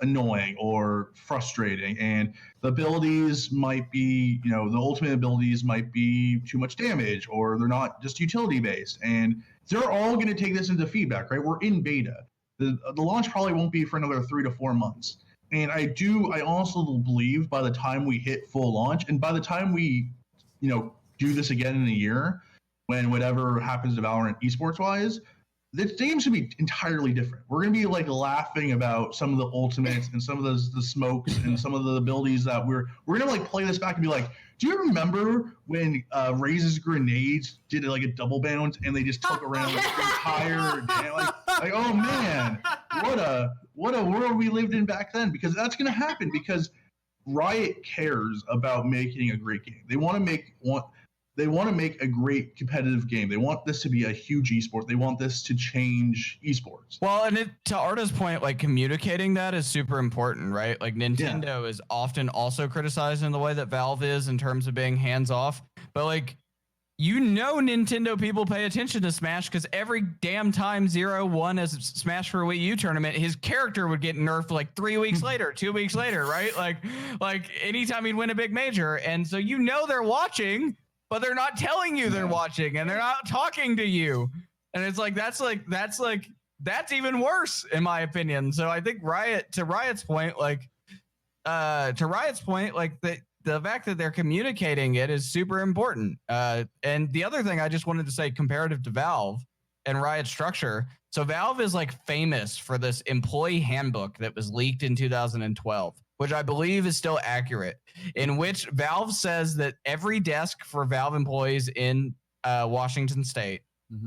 annoying or frustrating, and the abilities might be, the ultimate abilities might be too much damage, or they're not just utility based, and they're all going to take this into feedback, right? We're in beta. The launch probably won't be for another 3 to 4 months, and I also believe by the time we hit full launch, and by the time we, do this again in a year, when whatever happens to Valorant esports wise, the game should be entirely different. We're going to be laughing about some of the ultimates and some of the smokes and some of the abilities that we're going to play this back and be like, do you remember when Raze's grenades did a double bounce and they just took around the entire game? Like, oh man, what a world we lived in back then, because that's going to happen because Riot cares about making a great game. They want to make a great competitive game. They want this to be a huge esport. They want this to change esports. Well, and to Arda's point, communicating that is super important, right? Like Nintendo is often also criticized in the way that Valve is in terms of being hands off. But Nintendo people pay attention to Smash because every damn time Zero won a Smash for Wii U tournament, his character would get nerfed 3 weeks later, 2 weeks later, right? Like anytime he'd win a big major. And so they're watching, but they're not telling you they're watching, and they're not talking to you. And it's that's even worse in my opinion. So I think to Riot's point, the fact that they're communicating it is super important. And the other thing I just wanted to say, comparative to Valve and Riot structure. So Valve is famous for this employee handbook that was leaked in 2012. Which I believe is still accurate, in which Valve says that every desk for Valve employees in Washington State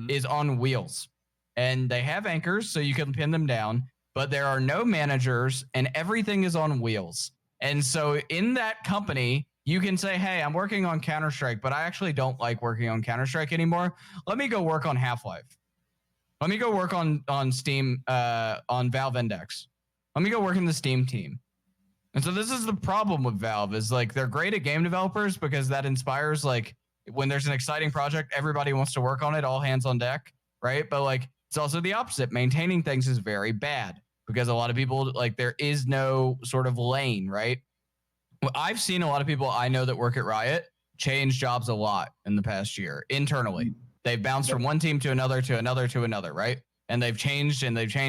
is on wheels. And they have anchors so you can pin them down, but there are no managers and everything is on wheels. And so in that company, you can say, hey, I'm working on Counter-Strike, but I actually don't like working on Counter-Strike anymore. Let me go work on Half-Life. Let me go work on Steam, on Valve Index. Let me go work in the Steam team. And so this is the problem with Valve is they're great at game developers because that inspires when there's an exciting project, everybody wants to work on it, all hands on deck, right? But it's also the opposite. Maintaining things is very bad because a lot of people there is no sort of lane, right? Well, I've seen a lot of people I know that work at Riot change jobs a lot in the past year internally. They've bounced from one team to another, right? And they've changed,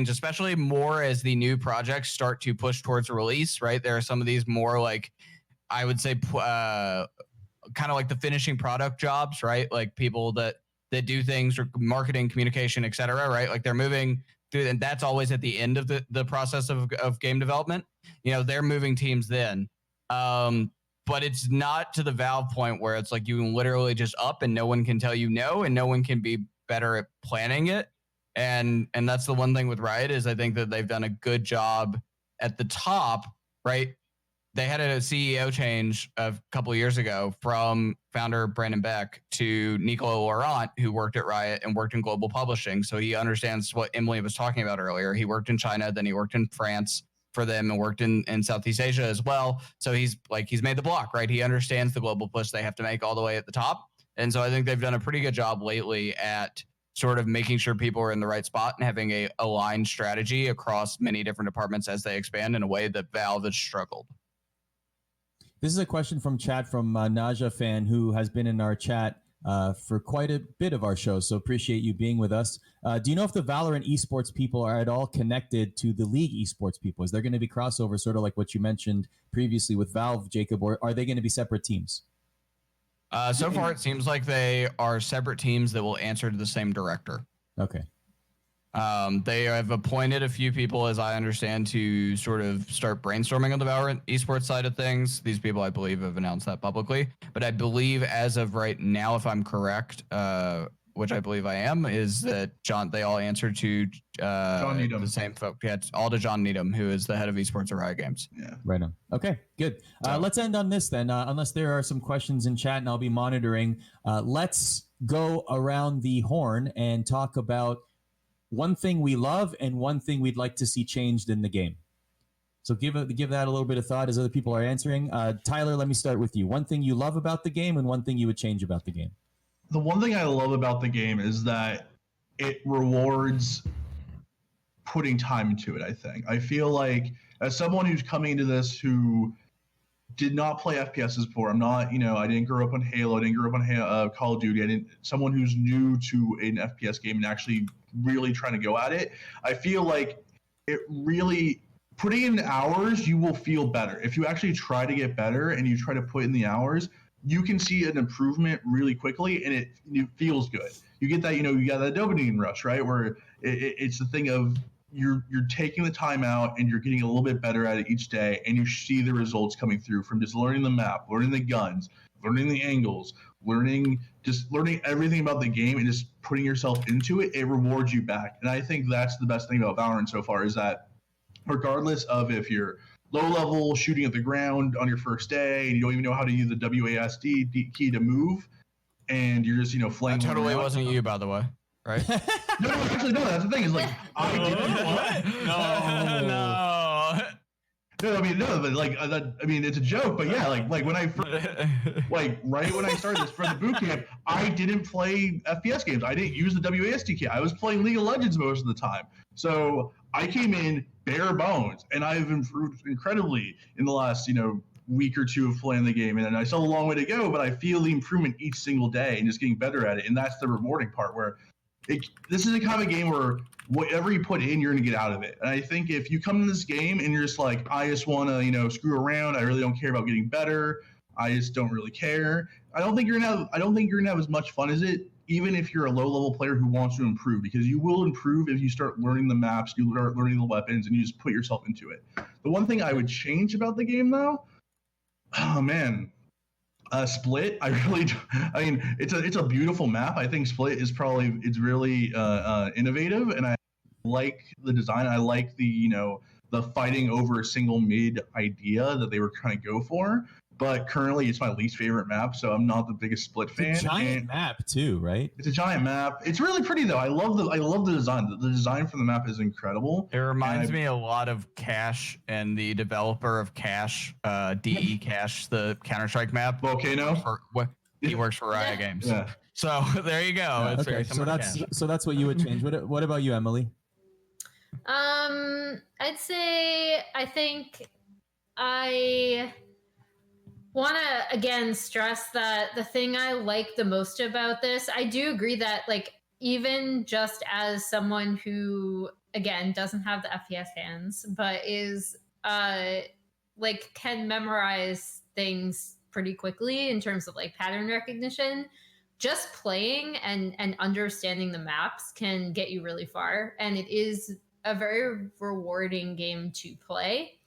especially more as the new projects start to push towards release, right? There are some of these more I would say, kind of the finishing product jobs, right? People that do things, marketing, communication, et cetera, right? They're moving through, and that's always at the end of the process of game development. They're moving teams then. But it's not to the Valve point where it's you can literally just up and no one can tell you no, and no one can be better at planning it. And that's the one thing with Riot is I think that they've done a good job at the top, right? They had a CEO change a couple of years ago from founder Brandon Beck to Nicola Laurent, who worked at Riot and worked in global publishing. So he understands what Emily was talking about earlier. He worked in China, then he worked in France for them and worked in Southeast Asia as well. So he's made the block, right? He understands the global push they have to make all the way at the top. And so I think they've done a pretty good job lately at sort of making sure people are in the right spot and having a aligned strategy across many different departments as they expand in a way that Valve has struggled. This is a question from chat from Naja fan, who has been in our chat for quite a bit of our show. So appreciate you being with us. Do you know if the Valorant esports people are at all connected to the League esports people? Is there going to be crossover, sort of like what you mentioned previously with Valve, Jacob, or are they going to be separate teams? So far, it seems like they are separate teams that will answer to the same director. Okay. They have appointed a few people, as I understand, to sort of start brainstorming on the Valorant esports side of things. These people, I believe, have announced that publicly. But I believe as of right now, if I'm correct, which I believe I am, is that they all answer to John Needham. the same folk. Yeah, it's all to John Needham, who is the head of esports at Riot Games. Yeah. Right on. Okay, good. Let's end on this then, unless there are some questions in chat, and I'll be monitoring. Let's go around the horn and talk about one thing we love and one thing we'd like to see changed in the game. So give that a little bit of thought as other people are answering. Tyler, let me start with you. One thing you love about the game and one thing you would change about the game. The one thing I love about the game is that it rewards putting time into it, I think. I feel like as someone who's coming into this who did not play FPSs before, I didn't grow up on Halo, I didn't grow up on Call of Duty, someone who's new to an FPS game and actually really trying to go at it, I feel like it really, putting in hours, you will feel better. If you actually try to get better and you try to put in the hours, you can see an improvement really quickly, and it feels good. You get that, you got that dopamine rush, right? Where it's the thing of you're taking the time out and you're getting a little bit better at it each day, and you see the results coming through from just learning the map, learning the guns, learning the angles, learning everything about the game and just putting yourself into it. It rewards you back. And I think that's the best thing about Valorant so far, is that regardless of if you're low level shooting at the ground on your first day and you don't even know how to use the WASD key to move, and you're just flaying. That totally wasn't you, by the way, right? No, actually no. That's the thing. Is like I didn't. No. No, I mean no, but it's a joke. But yeah, like when I right when I started this for the boot camp, I didn't play FPS games. I didn't use the WASD key. I was playing League of Legends most of the time. So I came in bare bones, and I've improved incredibly in the last week or two of playing the game. And I still have a long way to go, but I feel the improvement each single day and just getting better at it. And that's the rewarding part. Where this is a kind of game where whatever you put in, you're going to get out of it. And I think if you come to this game and you're just like, I just want to, screw around. I really don't care about getting better. I just don't really care. I don't think you're gonna have as much fun as it, even if you're a low-level player who wants to improve, because you will improve if you start learning the maps, you start learning the weapons, and you just put yourself into it. The one thing I would change about the game, though, oh man, Split. It's a beautiful map. I think Split is really innovative, and I like the design. I like the fighting over a single mid idea that they were trying to go for. But currently, it's my least favorite map, so I'm not the biggest Split fan. It's a giant map too, right? It's a giant map. It's really pretty though. I love the design. The design for the map is incredible. It reminds me a lot of Cash and the developer of Cash, DE Cash, the Counter-Strike map. Volcano. He works for Riot Games. Yeah. So there you go. Yeah, it's okay, so that's what you would change. What about you, Emily? I'd say I think I want to again stress that the thing I like the most about this, I do agree that even just as someone who again doesn't have the FPS hands, but is can memorize things pretty quickly in terms of pattern recognition, just playing and understanding the maps can get you really far, and it is a very rewarding game to play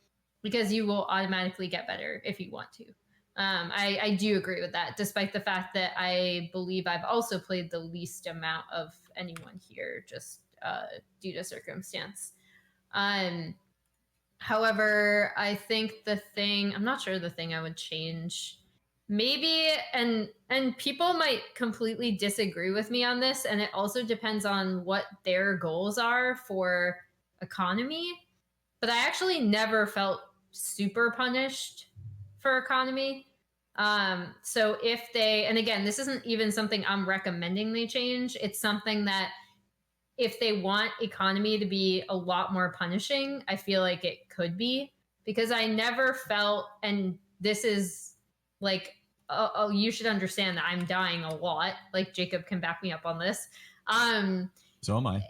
because you will automatically get better if you want to. I do agree with that, despite the fact that I believe I've also played the least amount of anyone here, just due to circumstance. However, I think I'm not sure the thing I would change. Maybe and people might completely disagree with me on this, and it also depends on what their goals are for economy. But I actually never felt super punished for economy. So if they, and again, this isn't even something I'm recommending they change. It's something that if they want economy to be a lot more punishing, I feel like it could be, because I never felt, and this is like, you should understand that I'm dying a lot. Like Jacob can back me up on this. So am I.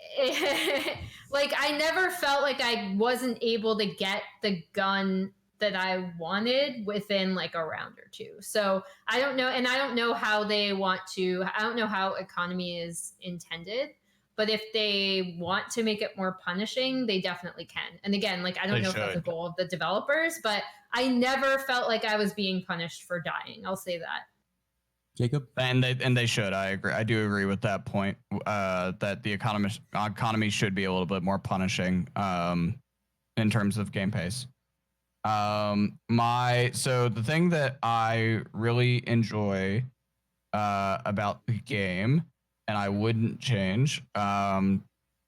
Like I never felt like I wasn't able to get the gun that I wanted within like a round or two. So I don't know, and I don't know how they want to. I don't know how economy is intended. But if they want to make it more punishing, they definitely can. And again, like I don't know if that's the goal of the developers, but I never felt like I was being punished for dying. I'll say that. Jacob? And they should. I agree. I do agree with that point. That the economy should be a little bit more punishing in terms of game pace. So the thing that I really enjoy about the game, and I wouldn't change,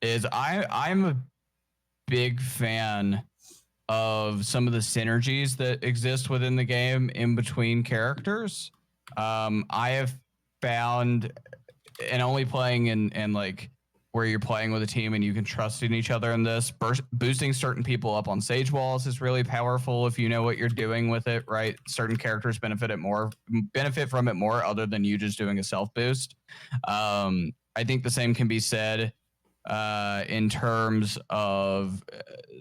is I'm a big fan of some of the synergies that exist within the game in between characters. I have found, and only playing in like where you're playing with a team and you can trust in each other in this, boosting certain people up on sage walls is really powerful if you know what you're doing with it, right? Certain characters benefit from it more other than you just doing a self boost. I think the same can be said in terms of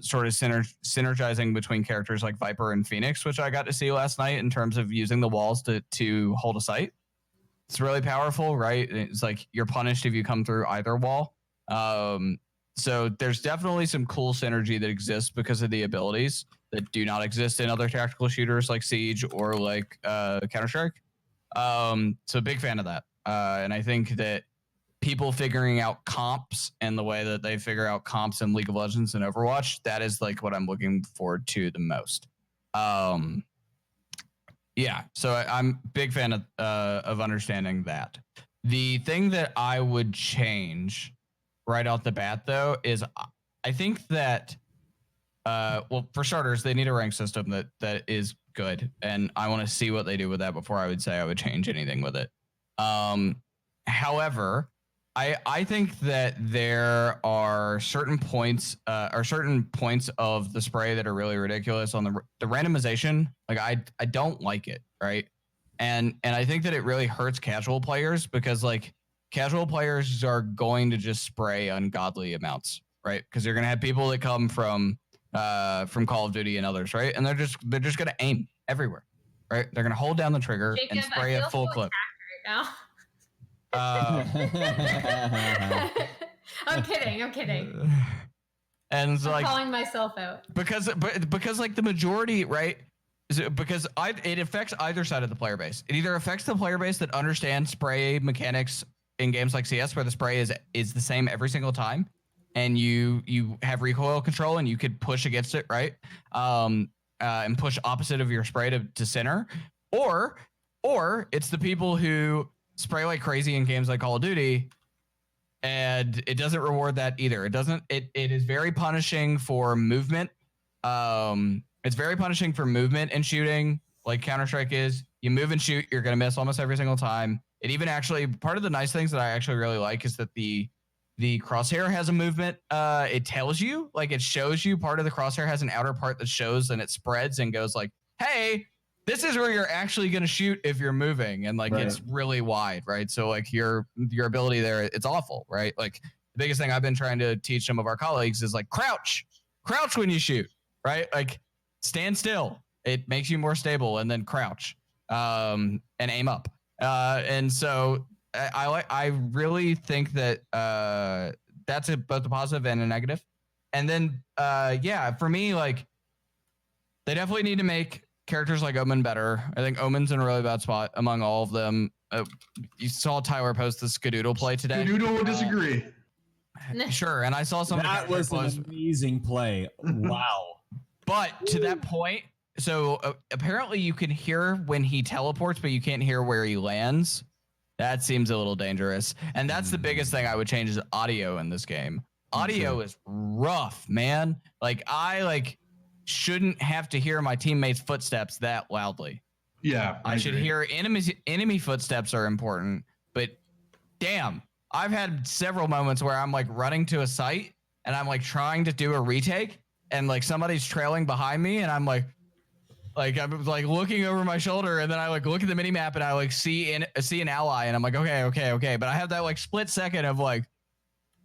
sort of synergizing between characters like Viper and Phoenix, which I got to see last night in terms of using the walls to hold a site. It's really powerful, right? It's like you're punished if you come through either wall. So there's definitely some cool synergy that exists because of the abilities that do not exist in other tactical shooters like Siege or like Counter-Strike. So big fan of that. And I think that people figuring out comps and the way that they figure out comps in League of Legends and Overwatch, that is like what I'm looking forward to the most. Yeah, so I'm a big fan of understanding that. The thing that I would change right off the bat, though, is I think that, well, for starters, they need a rank system that is good, and I want to see what they do with that before I would say I would change anything with it. However, I think that there are certain points of the spray that are really ridiculous on the randomization. Like I don't like it, right? And I think that it really hurts casual players because like casual players are going to just spray ungodly amounts, right? Because you're gonna have people that come from Call of Duty and others, right? And they're just gonna aim everywhere, right? They're gonna hold down the trigger Jacob, and spray a full clip. Right now. I'm kidding. And I'm like calling myself out because like the majority, right? Because it affects either side of the player base. It either affects the player base that understands spray mechanics in games like CS, where the spray is the same every single time, and you have recoil control and you could push against it, right? And push opposite of your spray to center, or it's the people who spray like crazy in games like Call of Duty, and it doesn't reward that either. It is very punishing for movement. It's very punishing for movement and shooting, like Counter-Strike is. You move and shoot, you're gonna miss almost every single time. It even actually, part of the nice things that I actually really like is that the crosshair has a movement. It tells you, like it shows you, part of the crosshair has an outer part that shows and it spreads and goes like, hey, this is where you're actually going to shoot if you're moving, and like it's really wide, right? So like your ability there, it's awful, right? Like the biggest thing I've been trying to teach some of our colleagues is like crouch when you shoot, right? Like stand still, it makes you more stable, and then crouch and aim up. And so I really think that that's both a positive and a negative. And then yeah, for me, like they definitely need to make characters like Omen better. I think Omen's in a really bad spot among all of them. You saw Tyler post the Skadoodle play today. Skadoodle would disagree. Sure, and I saw some. That was an amazing play. Wow. But to that point, so apparently you can hear when he teleports, but you can't hear where he lands. That seems a little dangerous. And that's the biggest thing I would change is audio in this game. Audio is rough, man. Like I shouldn't have to hear my teammates' footsteps that loudly. Yeah, I should hear enemy footsteps are important, but damn, I've had several moments where I'm like running to a site and I'm like trying to do a retake and like somebody's trailing behind me and I'm like I'm like looking over my shoulder and then I like look at the mini map and I like see an ally and I'm like okay, but I have that like split second of like,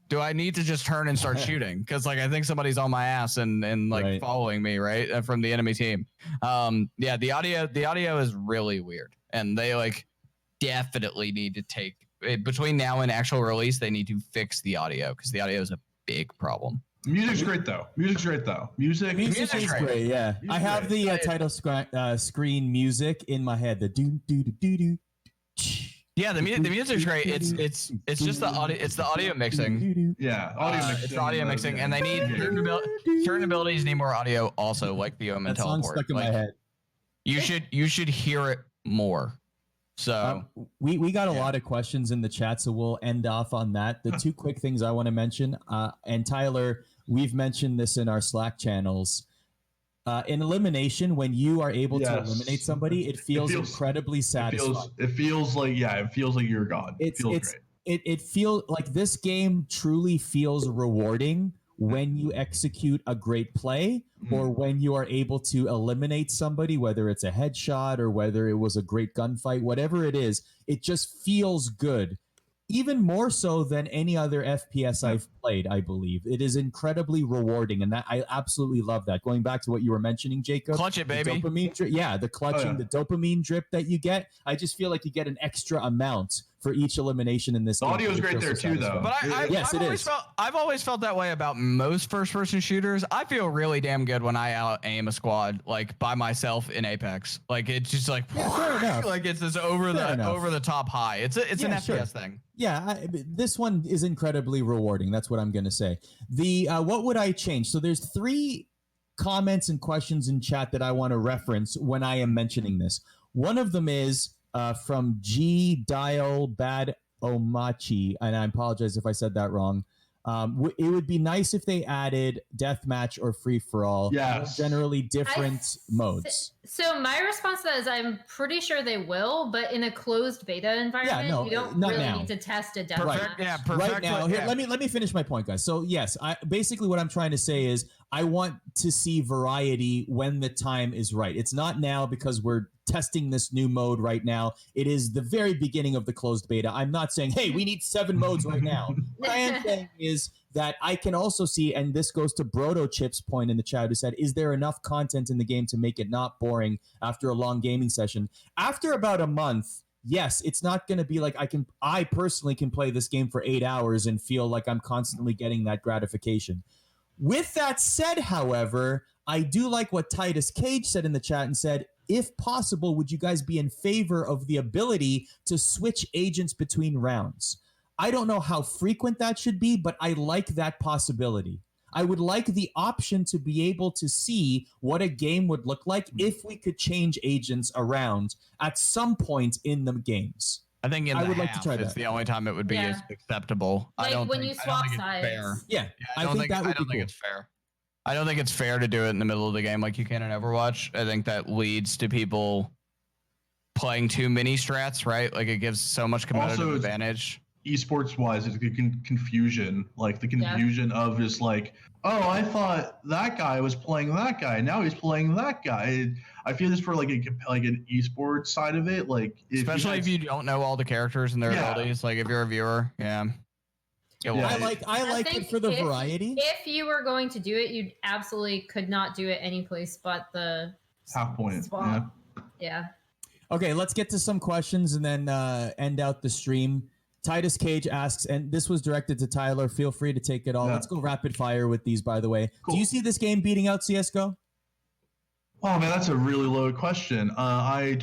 do I need to just turn and start shooting? Because like I think somebody's on my ass and like following me right from the enemy team. Yeah, the audio is really weird, and they like definitely need to take between now and actual release. They need to fix the audio because the audio is a big problem. Music's great though. Music is great. Yeah, I have the title screen music in my head. The do do do do do. Yeah, the music's great. It's just the audio. It's the audio mixing. Yeah, audio mixing. It's the audio mixing, and they need certain abilities need more audio. Also, like the Omen teleport. Stuck in my head. You should hear it more. So we got a lot of questions in the chat, so we'll end off on that. The two quick things I want to mention, and Tyler, we've mentioned this in our Slack channels. In elimination, when you are able to eliminate somebody, it feels incredibly satisfying. It feels like you're gone. It feels great. It feels like this game truly feels rewarding when you execute a great play or when you are able to eliminate somebody, whether it's a headshot or whether it was a great gunfight, whatever it is, it just feels good. Even more so than any other FPS I've played, I believe. It is incredibly rewarding, and that I absolutely love that. Going back to what you were mentioning, Jacob. Clutch it, baby. Dopamine the clutching, the dopamine drip that you get. I just feel like you get an extra amount for each elimination in this game. The audio is great there too, though. But I've always felt that way about most first-person shooters. I feel really damn good when I out-aim a squad like by myself in Apex. Like it's just like like it's this over the top high. It's an FPS thing. Yeah, this one is incredibly rewarding. That's what I'm going to say. The what would I change? So there's 3 comments and questions in chat that I want to reference when I am mentioning this. One of them is from G Dial Bad Omachi, and I apologize if I said that wrong. It would be nice if they added deathmatch or free for all. Yes. Generally different modes. So my response to that is I'm pretty sure they will, but in a closed beta environment, you don't really need to test a deathmatch. Right now, here, let me finish my point, guys. So yes, basically what I'm trying to say is I want to see variety when the time is right. It's not now because we're testing this new mode right now. It is the very beginning of the closed beta. I'm not saying, hey, we need 7 modes right now. What I am saying is that I can also see, and this goes to Brodo Chip's point in the chat, who said, is there enough content in the game to make it not boring after a long gaming session? After about a month, yes, it's not going to be like I personally can play this game for 8 hours and feel like I'm constantly getting that gratification. With that said, however, I do like what Titus Cage said in the chat and said, if possible, would you guys be in favor of the ability to switch agents between rounds? I don't know how frequent that should be, but I like that possibility. I would like the option to be able to see what a game would look like if we could change agents around at some point in the games. I think I would like to try that. It's the only time it would be acceptable. Like when you swap sides. Yeah, I think that would be cool. It's fair. I don't think it's fair to do it in the middle of the game like you can in Overwatch. I think that leads to people playing too many strats, right? Like it gives so much competitive advantage. Esports wise, it's confusion. Like the confusion of just like, oh, I thought that guy was playing that guy. Now he's playing that guy. I feel this for like an esports side of it. Like especially if you don't know all the characters and their abilities. Like if you're a viewer, I like it for the variety. If you were going to do it, you absolutely could not do it any place but the half point. Spot. Yeah. Okay, let's get to some questions and then end out the stream. Titus Cage asks, and this was directed to Tyler. Feel free to take it all. Let's go rapid fire with these, by the way. Cool. Do you see this game beating out CS:GO? Oh man, that's a really loaded question. I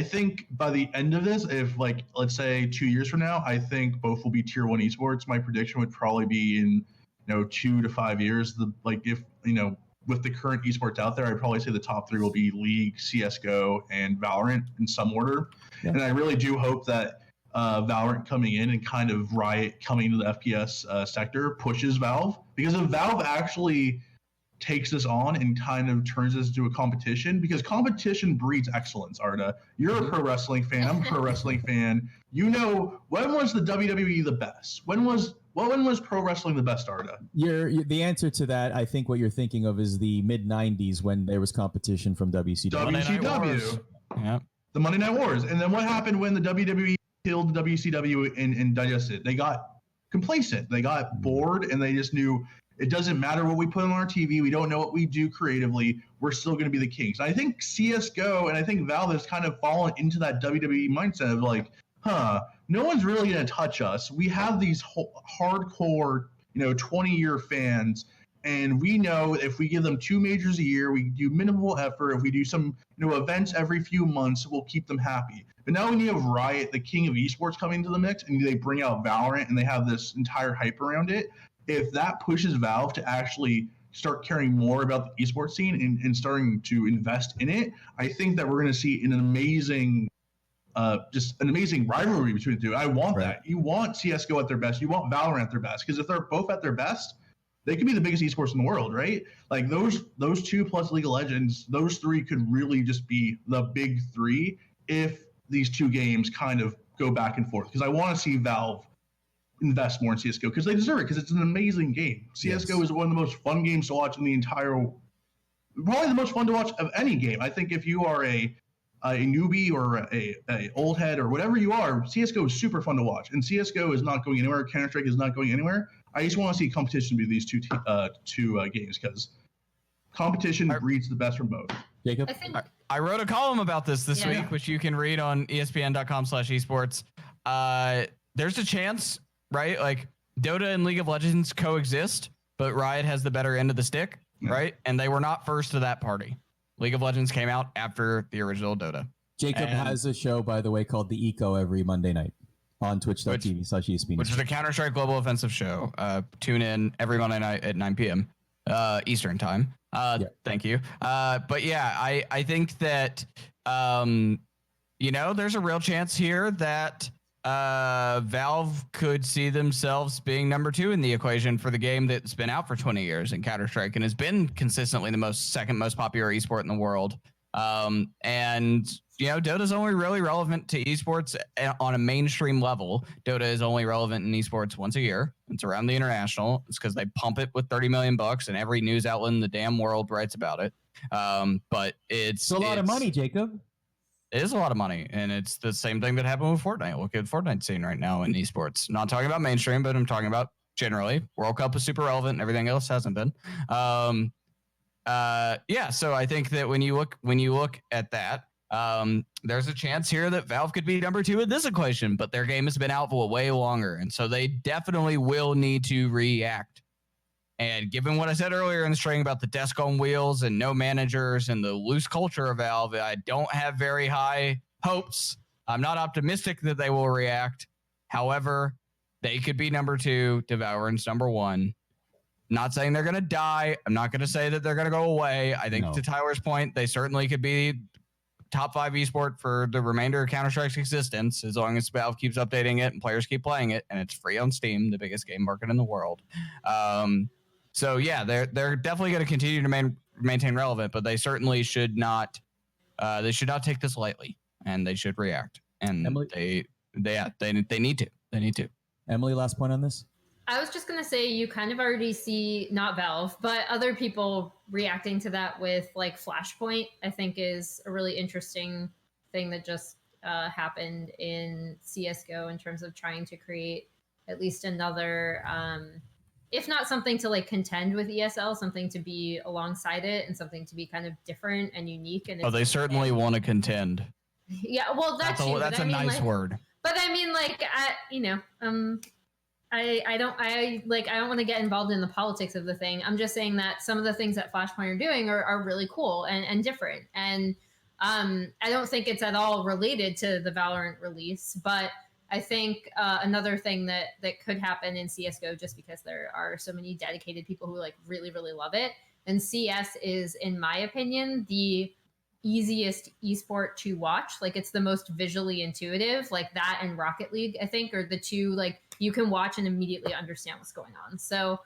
think by the end of this, if like let's say 2 years from now, I think both will be tier 1 esports. My prediction would probably be in 2 to 5 years. If with the current esports out there, I'd probably say the top 3 will be League, CS:GO, and Valorant in some order. Yeah. And I really do hope that Valorant coming in and kind of Riot coming into the FPS sector pushes Valve, because if Valve actually takes this on and kind of turns this into a competition, because competition breeds excellence. Arda, you're a pro wrestling fan. I'm a pro wrestling fan. When was the WWE the best? When was pro wrestling the best, Arda? The answer to that, I think what you're thinking of is the mid-90s when there was competition from WCW. WCW. Yeah. The Monday Night Wars. And then what happened when the WWE killed the WCW and digested? They got complacent. They got bored, and they just knew it doesn't matter what we put on our TV. We don't know what we do creatively. We're still going to be the kings. And I think CS:GO and I think Valve has kind of fallen into that WWE mindset of like, no one's really going to touch us. We have these hardcore, 20-year fans, and we know if we give them 2 majors a year, we do minimal effort. If we do some, events every few months, we'll keep them happy. But now when you have Riot, the king of esports, coming into the mix, and they bring out Valorant, and they have this entire hype around it, if that pushes Valve to actually start caring more about the esports scene and starting to invest in it, I think that we're going to see an amazing rivalry between the two. I want that. You want CS:GO at their best. You want Valorant at their best, because if they're both at their best, they could be the biggest esports in the world, right? Like those 2 plus League of Legends, those 3 could really just be the big 3 if these 2 games kind of go back and forth. Because I want to see Valve invest more in CS:GO, because they deserve it, because it's an amazing game. CS:GO is one of the most fun games to watch in the entire, probably the most fun to watch of any game. I think if you are a newbie or a old head or whatever you are, CS:GO is super fun to watch, and CS:GO is not going anywhere. Counter-Strike is not going anywhere. I just want to see competition be these two games, because competition breeds the best from both. Jacob? I wrote a column about this week, which you can read on ESPN.com/esports. There's a chance, right? Like Dota and League of Legends coexist, but Riot has the better end of the stick, right? And they were not first to that party. League of Legends came out after the original Dota. Jacob has a show, by the way, called The Eco every Monday night on twitch.tv/ESPN. Which is a Counter-Strike Global Offensive show. Tune in every Monday night at 9 p.m. Eastern time. Thank you. But yeah, I think that, there's a real chance here that Valve could see themselves being number 2 in the equation for the game that's been out for 20 years in Counter-Strike and has been consistently the second most popular esport in the world. Dota's only really relevant to esports on a mainstream level. Dota is only relevant in esports once a year. It's around the international. It's because they pump it with $30 million and every news outlet in the damn world writes about it. But it's a lot of money, Jacob. It is a lot of money, and it's the same thing that happened with Fortnite. Look at Fortnite's scene right now in esports. Not talking about mainstream, but I'm talking about generally. World Cup is super relevant, and everything else hasn't been. So I think that when you look at that, there's a chance here that Valve could be number 2 in this equation, but their game has been out for way longer, and so they definitely will need to react. And given what I said earlier in the string about the desk on wheels and no managers and the loose culture of Valve, I don't have very high hopes. I'm not optimistic that they will react. However, they could be number 2 to Valorant's number 1. Not saying they're going to die. I'm not going to say that they're going to go away. I think to Tyler's point, they certainly could be top 5 esport for the remainder of Counter-Strike's existence, as long as Valve keeps updating it and players keep playing it, and it's free on Steam, the biggest game market in the world. So yeah, they're definitely going to continue to maintain relevant, but they certainly should not. They should not take this lightly, and they should react. And Emily? they need to. They need to. Emily, last point on this. I was just going to say, you kind of already see, not Valve, but other people reacting to that with like Flashpoint, I think is a really interesting thing that just happened in CSGO in terms of trying to create at least another, if not something to like contend with ESL, something to be alongside it and something to be kind of different and unique. And they certainly want to contend. Yeah, well, that's a nice word. But I mean, like, I don't want to get involved in the politics of the thing. I'm just saying that some of the things that Flashpoint are doing are really cool and different. And I don't think it's at all related to the Valorant release, but I think another thing that could happen in CS:GO, just because there are so many dedicated people who like really really love it, and CS is, in my opinion, the easiest esport to watch. Like it's the most visually intuitive. Like that and Rocket League, I think, are the two like you can watch and immediately understand what's going on. So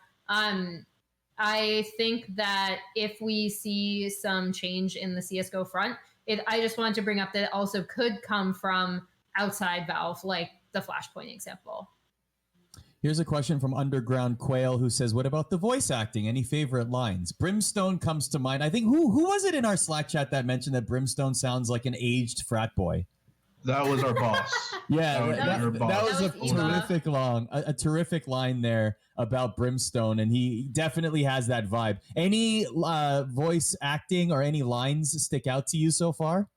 I think that if we see some change in the CS:GO front, I just wanted to bring up that it also could come from outside Valve, like the Flashpoint example. Here's a question from Underground Quail who says, what about the voice acting? Any favorite lines? Brimstone comes to mind. I think who was it in our Slack chat that mentioned that Brimstone sounds like an aged frat boy? That was our boss. Yeah, that was a terrific line there about Brimstone, and he definitely has that vibe. Any voice acting or any lines stick out to you so far?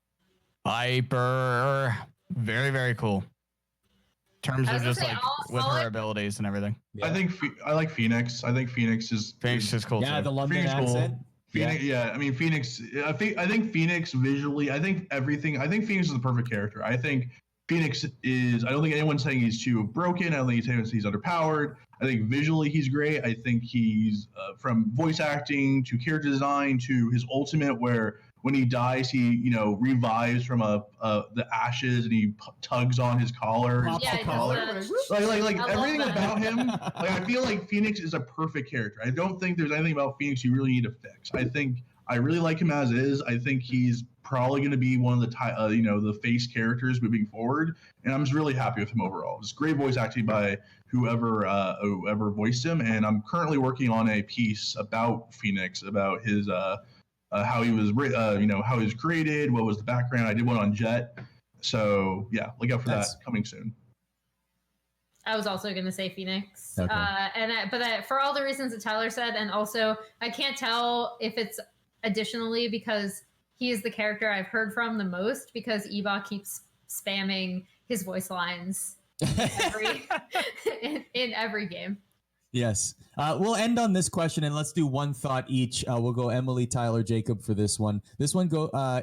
Hyper, very very cool. In terms of just like with her abilities and everything. Yeah. I like Phoenix. I think Phoenix is cool. Yeah, too. the London accent. Cool. Phoenix, yeah. I mean Phoenix. I think Phoenix visually. I think everything. I think Phoenix is the perfect character. I think Phoenix is. I don't think anyone's saying he's too broken. I don't think he's underpowered. I think visually he's great. I think he's from voice acting to character design to his ultimate, where when he dies, he revives from the ashes and he tugs on his collar. Yeah, like everything about him. Like I feel like Phoenix is a perfect character. I don't think there's anything about Phoenix you really need to fix. I really like him as is. I think he's probably going to be one of the the face characters moving forward, and I'm just really happy with him overall. It's great voice acting by whoever voiced him, and I'm currently working on a piece about Phoenix, about his how he was how he was created, what was the background. I did one on Jet, so yeah, look out for that coming soon. I was also going to say Phoenix, okay. But for all the reasons that Tyler said, and also I can't tell if it's additionally because he is the character I've heard from the most, because Eba keeps spamming his voice lines in every game. Yes. We'll end on this question and let's do one thought each. We'll go Emily, Tyler, Jacob for this one. This one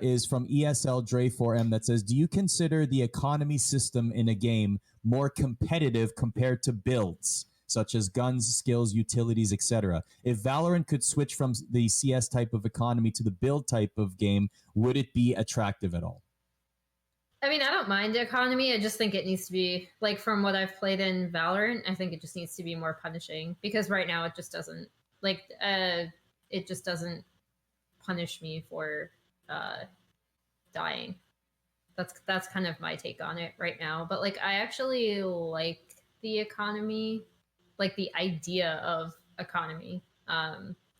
is from ESL Dre4M that says, do you consider the economy system in a game more competitive compared to builds, such as guns, skills, utilities, etc.? If Valorant could switch from the CS type of economy to the build type of game, would it be attractive at all? I mean, I don't mind the economy. I just think it needs to be, like, from what I've played in Valorant, I think it just needs to be more punishing, because right now it just doesn't, like, it just doesn't punish me for dying. That's kind of my take on it right now. But, like, I actually like the economy, like the idea of economy,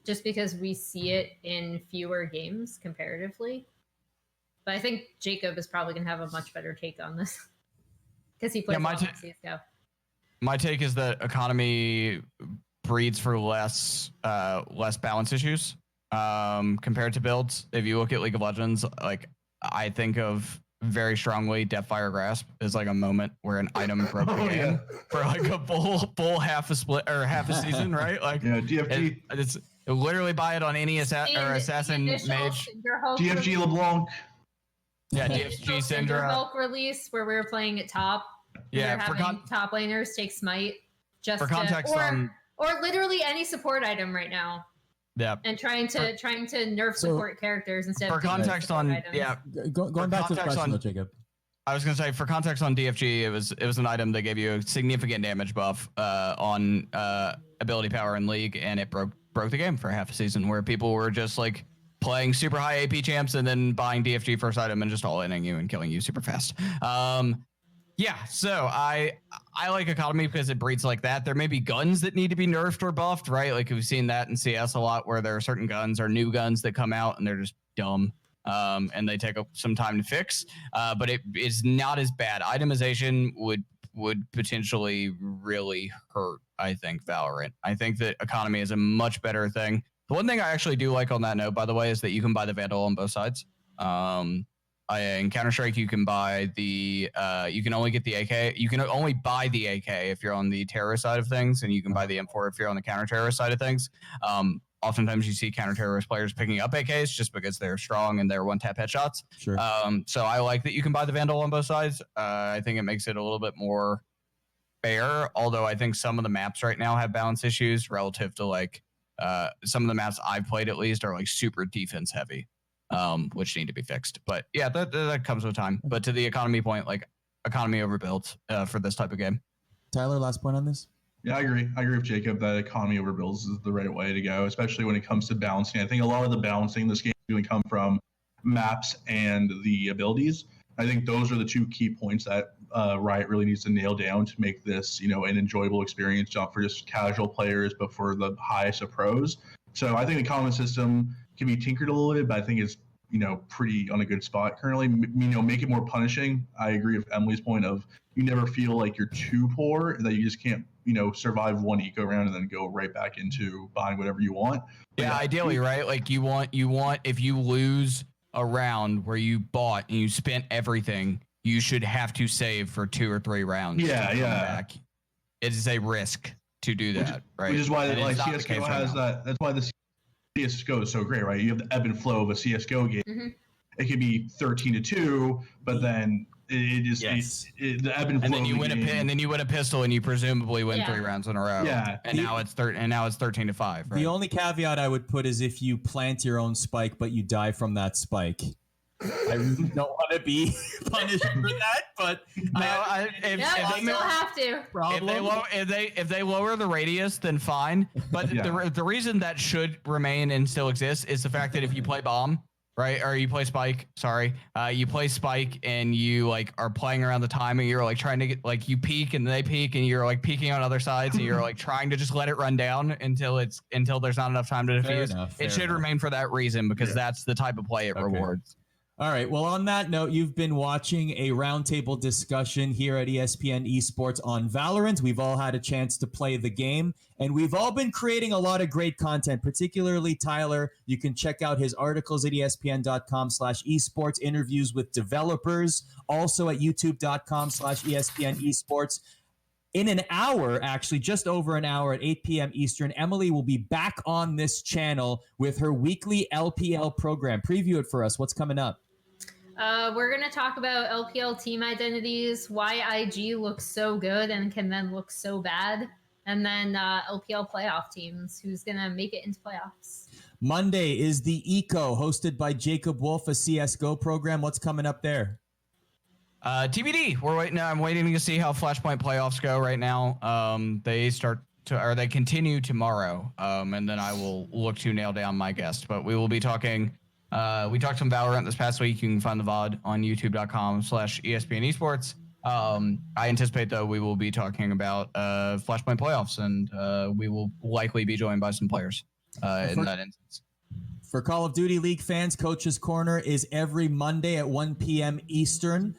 just because we see it in fewer games comparatively. But I think Jacob is probably going to have a much better take on this because he plays CSGO. My take is that economy breeds for less balance issues compared to builds. If you look at League of Legends, like I think of very strongly Deathfire Grasp is like a moment where an item broke the game for like a full half a split or half a season, right? Like DFG. It's literally buy it on any assassin mage. DFG LeBlanc. Yeah, DFG Syndra. Hulk release where we were playing at top. Yeah, we were having top laners take smite just for context or literally any support item right now. Yeah, and trying to nerf support characters instead. For context on items. Going back to the question, though, Jacob. I was going to say, for context on DFG, it was an item that gave you a significant damage buff on ability power in League, and it broke the game for half a season, where people were just like playing super high AP champs and then buying DFG first item and just all-inning you and killing you super fast. Yeah, so I like economy because it breeds like that. There may be guns that need to be nerfed or buffed, right? Like we've seen that in CS a lot, where there are certain guns or new guns that come out and they're just dumb, and they take some time to fix. But it is not as bad. Itemization would potentially really hurt, I think, Valorant. I think that economy is a much better thing. The one thing I actually do like on that note, by the way, is that you can buy the Vandal on both sides. in Counter-Strike, you can buy you can only get the AK. You can only buy the AK if you're on the terrorist side of things, and you can buy the M4 if you're on the counter-terrorist side of things. Oftentimes you see counter-terrorist players picking up AKs just because they're strong and they're one-tap headshots. Sure. So I like that you can buy the Vandal on both sides. I think it makes it a little bit more fair, although I think some of the maps right now have balance issues relative to like some of the maps I've played at least are like super defense heavy, which need to be fixed. But yeah, that comes with time. But to the economy point, like economy overbuilt for this type of game. Tyler, last point on this? Yeah, I agree. I agree with Jacob that economy overbuilds is the right way to go, especially when it comes to balancing. I think a lot of the balancing in this game is going to come from maps and the abilities. I think those are the two key points that Riot really needs to nail down to make this, an enjoyable experience, not for just casual players, but for the highest of pros. So I think the common system can be tinkered a little bit, but I think it's, pretty on a good spot currently. Make it more punishing. I agree with Emily's point of you never feel like you're too poor, that you just can't, survive one eco round and then go right back into buying whatever you want. But yeah, ideally, right? Like you want if you lose a round where you bought and you spent everything, you should have to save for 2 or 3 rounds. Yeah. Back. It is a risk to do that, right? Which is why CSGO has that. That's why the CSGO is so great, right? You have the ebb and flow of a CSGO game. Mm-hmm. It could be 13-2, but then it just the ebb and flow. And then you win and then you win a pistol, and you presumably win 3 rounds in a row. Yeah, and now it's 13-5. Right? The only caveat I would put is if you plant your own spike, but you die from that spike. I really don't want to be punished for that, but if still have to. If they lower the radius, then fine. But the reason that should remain and still exist is the fact that if you play bomb, right, or you play spike, you play spike and you like are playing around the time and you're like trying to get like you peek and they peek and you're like peeking on other sides and you're like trying to just let it run down until there's not enough time to defuse. It should remain for that reason because that's the type of play it rewards. All right. Well, on that note, you've been watching a roundtable discussion here at ESPN Esports on Valorant. We've all had a chance to play the game, and we've all been creating a lot of great content, particularly Tyler. You can check out his articles at espn.com/esports, interviews with developers, also at youtube.com/ESPN Esports. In an hour, actually, just over an hour at 8 p.m. Eastern, Emily will be back on this channel with her weekly LPL program. Preview it for us. What's coming up? We're going to talk about LPL team identities, why IG looks so good and can then look so bad, and then LPL playoff teams, who's going to make it into playoffs. Monday is the Eco, hosted by Jacob Wolf, a CSGO program. What's coming up there? TBD. I'm waiting to see how Flashpoint playoffs go right now. They continue tomorrow, and then I will look to nail down my guest. But we will be talking. We talked some Valorant this past week. You can find the VOD on youtube.com/ESPN Esports. I anticipate, though, we will be talking about Flashpoint playoffs, and we will likely be joined by some players in that instance. For Call of Duty League fans, Coach's Corner is every Monday at 1 p.m. Eastern.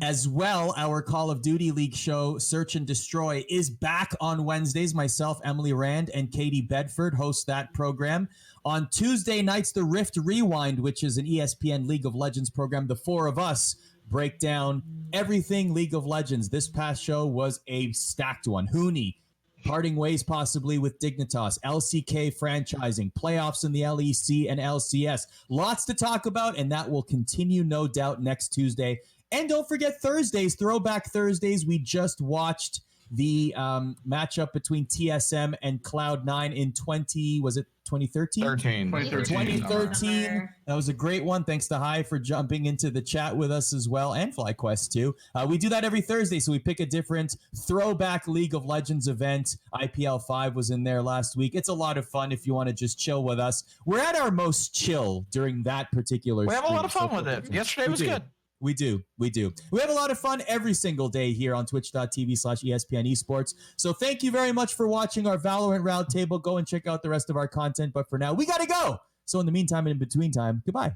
As well, our Call of Duty League show, Search and Destroy, is back on Wednesdays. Myself, Emily Rand, and Katie Bedford host that program. On Tuesday nights, the Rift Rewind, which is an ESPN League of Legends program. The four of us break down everything League of Legends. This past show was a stacked one. Hooney, parting ways possibly with Dignitas, LCK franchising, playoffs in the LEC and LCS. Lots to talk about, and that will continue, no doubt, next Tuesday. And don't forget Thursdays, Throwback Thursdays. We just watched the matchup between TSM and Cloud9 in 2013? 2013. That was a great one. Thanks to Hi for jumping into the chat with us as well, and FlyQuest too. We do that every Thursday, so we pick a different throwback League of Legends event. IPL 5 was in there last week. It's a lot of fun if you want to just chill with us. We're at our most chill during that particular We have a lot of fun with it. Yesterday was good. We do. We have a lot of fun every single day here on twitch.tv/ESPN Esports. So thank you very much for watching our Valorant Roundtable. Go and check out the rest of our content. But for now, we got to go. So in the meantime and in between time, goodbye.